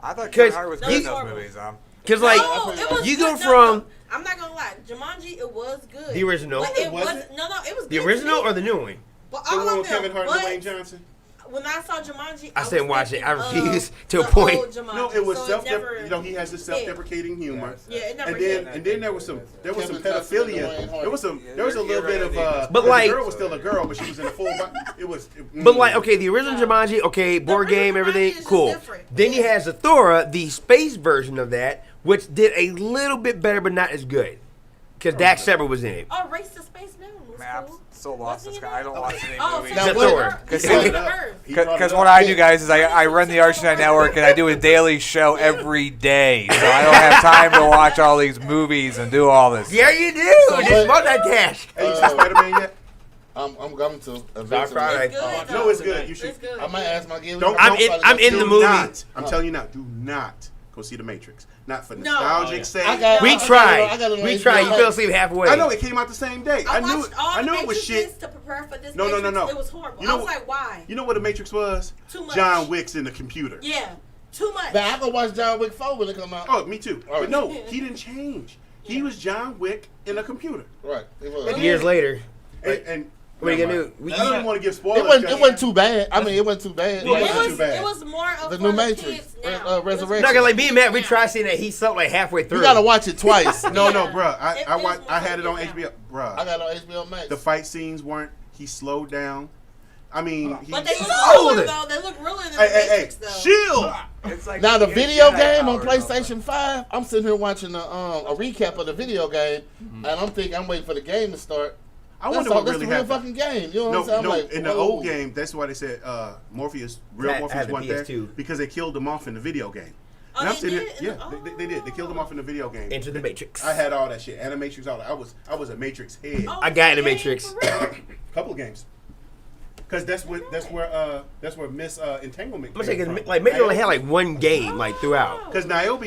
I thought 'Cause Kevin Hart was No, good in it's those horrible. movies. Because like No, it was you good. go No, from no, I'm not gonna lie. Jumanji, it was good. the original, But it Was was it? no, it was the good original to me. or the new one. But The all one of with them. Kevin Hart But and Dwayne Johnson. when I saw Jumanji, I was didn't watch it. I thinking refused of to a the point. old Jumanji, No, it was so never- You know, he has the self-deprecating humor. Yeah, it never And hit. then there was some Kevin Johnson and Dwayne pedophilia. Hart. There was a little bit of But the like- girl was still a girl, but she was in a full body. But like, okay, the original Jumanji, okay, board original game, Jumanji everything, is just cool. different. Then you had Zathura, the space version of that, which did a little bit better, but not as good. Because Dax Shepard was in it. Oh, Race to Space Mountain was Man, I'm cool. so lost in this guy. I don't watch any Oh, movies. so Zathura. Because what I do, guys, is I run the Arsenal Network and I do a daily show every day. So I don't have time to watch all these movies and do all this. Yeah, you do. Just multitask. Hey, you seen Spider-Man yet? I'm going to. Start Friday. No, it's good. You should. I might ask my guest. I'm in the movie. I'm telling you now. Do not go see The Matrix. Not for nostalgic sake. We tried. We tried. You fell asleep halfway. I know it came out the same day. I knew it. All I the knew it was Matrices shit. to prepare for this No. Matrix, It was horrible. You know I was what- like, why? You know what The Matrix was? Too much. John Wick's in the computer. Yeah, too much. But I go watch John Wick 4 when it come out. Oh, me too. All right. But no, he didn't change. He was John Wick in a computer. Right. It was. Years later. And What are you gonna do? I don't want to give spoilers. It wasn't too bad. I mean, it wasn't too bad. It was more of the for new the Matrix, kids now. Resurrection. Not gonna like me and Matt. We tried seeing that he slept like halfway through. You gotta watch it twice. No, bro. I had it on HBO, bro. I got it on HBO Max. The fight scenes weren't. He slowed down. I mean, But they look sold realer, it. though. They look realer than the Hey, Matrix, though. shield. It's like Now the you video get game Jedi on powers PlayStation 5, I'm sitting here watching a recap of the video game, and I'm thinking I'm waiting for the game to start. I wonder what really That's the real happened. fucking game. You know what I'm saying? I'm No, like, in the whoa. old game, that's why they said Morpheus, real Had Morpheus the wasn't there PS2. because they killed him off in the video game. Oh, And I'm they sitting did? here, they did. They killed him off in the video game. Enter the Matrix. I had all that shit, Animatrix, all that. I was a Matrix head. Oh, I got in the yeah, Matrix. for real? Couple of games. Because that's where Miss Entanglement. I'm gonna say, like Matrix only had like one game like throughout. Because Niobe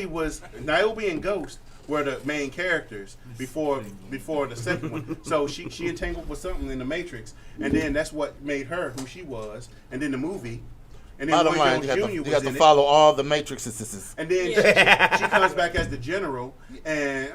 and Ghost were the main characters before the second one. So she entangled with something in the Matrix, and then that's what made her who she was. And then the movie, and then Bottom Roy line, Jones you Jr. have was to in follow all the matrices. it. And then she comes back as the general, and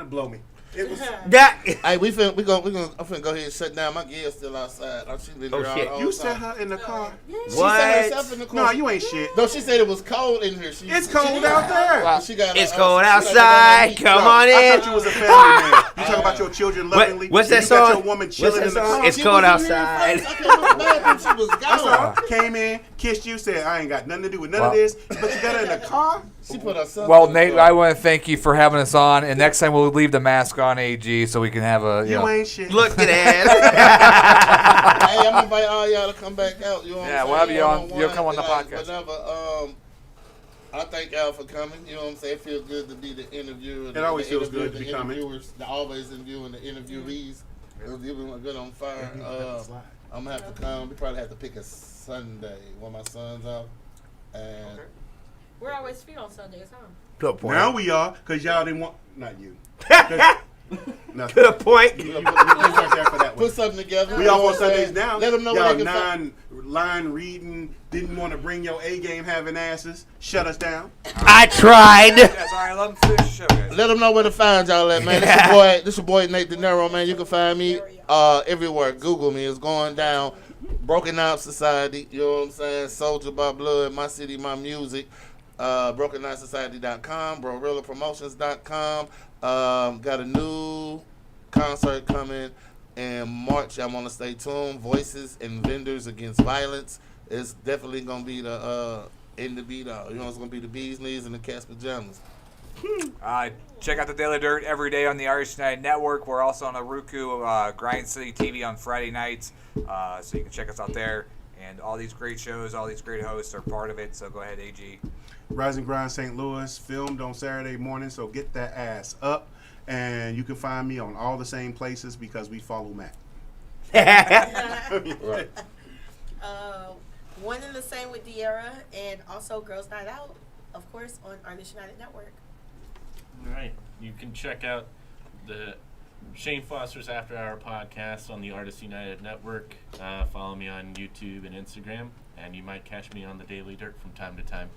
blow me. It was. That. Hey, I'm finna go ahead and shut down. My gear's still outside. She been Oh, there shit. all You the set time. her in the car. She What? set herself in the car. No, you ain't shit. No, she said it was cold in here. It's cold out there. She got It's she cold got outside. heat. Come No, on I in. thought you was a family man. You talk about your children lovingly. What's that you song? got your woman chilling in the car. It's She cold was in here outside. first. I came up back and she was That's gone. all. Came in, kissed you, said I ain't got nothing to do with none of this, but you got her in the car. She put herself. Well, in the Nate, car. I want to thank you for having us on, and next time we'll leave the mask on, AG, so we can have a. You ain't shit. Look at that. Hey, I'm invite all y'all to come back out. You know what Yeah, I'm we'll saying? have you on. One-on-one, You'll come on the like, podcast. Whatever. I thank y'all for coming. You know what I'm saying? It feels good to be the interviewer. It always feels good to be coming. The always interviewing the interviewees. You've been good on fire. I'm gonna have to come. We probably have to pick a Sunday when my son's out. And We're always free on Sundays, huh? Good point. Now we are, because y'all didn't want, not you. 'Cause Good point. You weren't there for that one. Put something together. We off on Sundays now. Let them know y'all where they can line reading, didn't want to bring your A game having asses. Shut us down. I tried. That's all right. Let them finish the show, guys. Let them know where to find y'all at, man. This your boy Nate De Niro, man. You can find me everywhere. Google me. It's going down. Broken Out Society. You know what I'm saying? Soldier by Blood. My city, my music. BrokenOutSociety.com. BroRealPromotions.com. Got a new concert coming in March. Y'all want to stay tuned. Voices and Vendors Against Violence. It's definitely gonna be the in the beat out. You know, it's gonna be the bees knees and the cat's pajamas. Check out the Daily Dirt every day on the Irish United Network. We're also on the Roku Grind City TV on Friday nights, so you can check us out there. And all these great shows, all these great hosts are part of it. So go ahead, AG. Rise and Grind St. Louis, filmed on Saturday morning, so get that ass up. And you can find me on all the same places because we follow Matt. Right. One and the same with De'Ara, and also Girls Night Out, of course, on Artist United Network. All right. You can check out the Shane Foster's After Hour podcast on the Artist United Network. Follow me on YouTube and Instagram, and you might catch me on the Daily Dirt from time to time.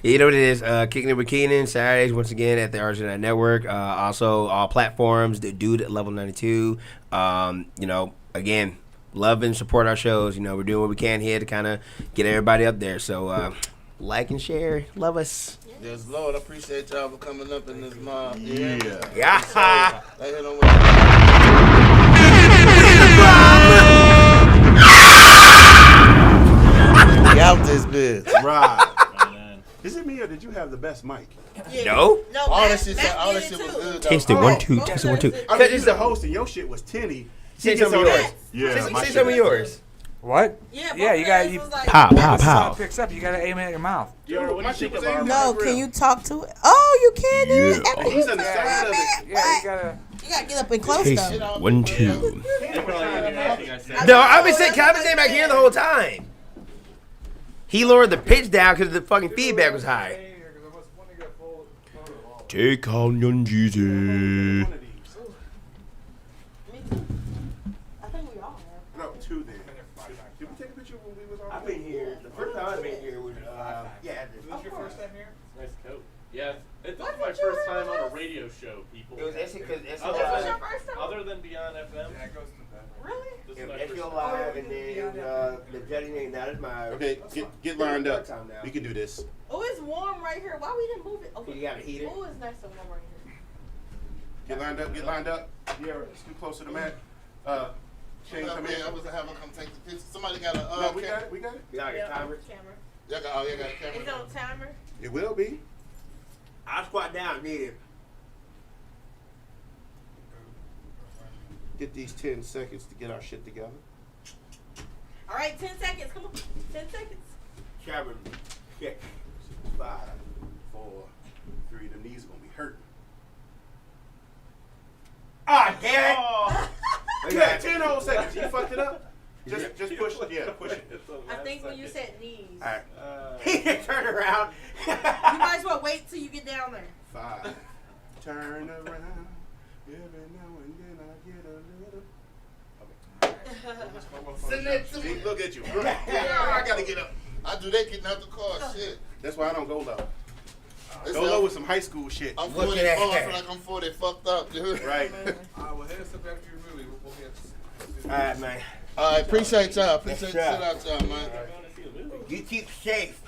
You know what it is. Kicking It with Keenan, Saturdays, once again, at the Artist United Network. Also, all platforms, the Dude at Level 92. You know, again, love and support our shows. You know, we're doing what we can here to kind of get everybody up there. So, like and share. Love us. Yes, Lord. I appreciate y'all for coming up in this mob. Yeah. Yeah. They hit on We out this bitch. Right. Is it me or did you have the best mic? Yeah. No. All that shit was good. Taste it. 1, 2. Taste it. 1, 2. I mean, you're the host and your shit was tinny. Say some of yours. Yeah, Say some of yours. What? Yeah, you got Pow, pow, When the pow. sound picks up, you gotta aim it at your mouth. Yo, what do you think of our No, can you talk to it? Oh, you can do it. Oh, he's on the side of it. Yeah, you gotta. You gotta get up and close Taste though. it. 1, 2. They probably didn't hear anything I said. No, I've been saying back here the whole time. He lowered the pitch down because the fucking feedback was high. Take on your Jesus. I think we all have. No, two then. Did we take a picture when we was on? I've been here. The first time I've been here was, yeah. Is this your first time here? Nice coat. Yeah, this is my first time on a radio show, people. It was actually because it's Other than Beyond FM. Yeah, it goes to that. Really? This is my first Go time. live, and then the judging name. That is my. Okay, get lined up. We can do this. Oh, it's warm right here. Why we didn't move it? Okay. You got a heater? Oh, it's nice and warm right here. Get lined up. Get lined up. Yeah, it's too close to the mat. Shane, come in. I was having them come take the picture. Somebody got a No, we got it. We got it. You got a timer? Camera. Y'all got a camera. Is it on timer? It will be. I'll squat down, need it. Get these 10 seconds to get our shit together. All right, 10 seconds. Come on. 10 seconds. Camera. Check. 5, 4, 3. The knees are gonna be hurting. Ah, damn it! Yeah, 10 whole seconds. You fucked it up. Just push. Yeah, push it. I think when you said knees. All right. He can turn around. You might as well wait till you get down there. 5. Turn around. Every now and then I get a little. See, look at you. I gotta get up. I do that getting out the car. Shit. That's why I don't go low. It's Go low with some high school shit. I'm 40. I feel like I'm 40 fucked up, dude. Right. Well, hit us up after your movie. We'll get. All right, man. All right, appreciate y'all. Appreciate the shit out y'all, man. You keep safe.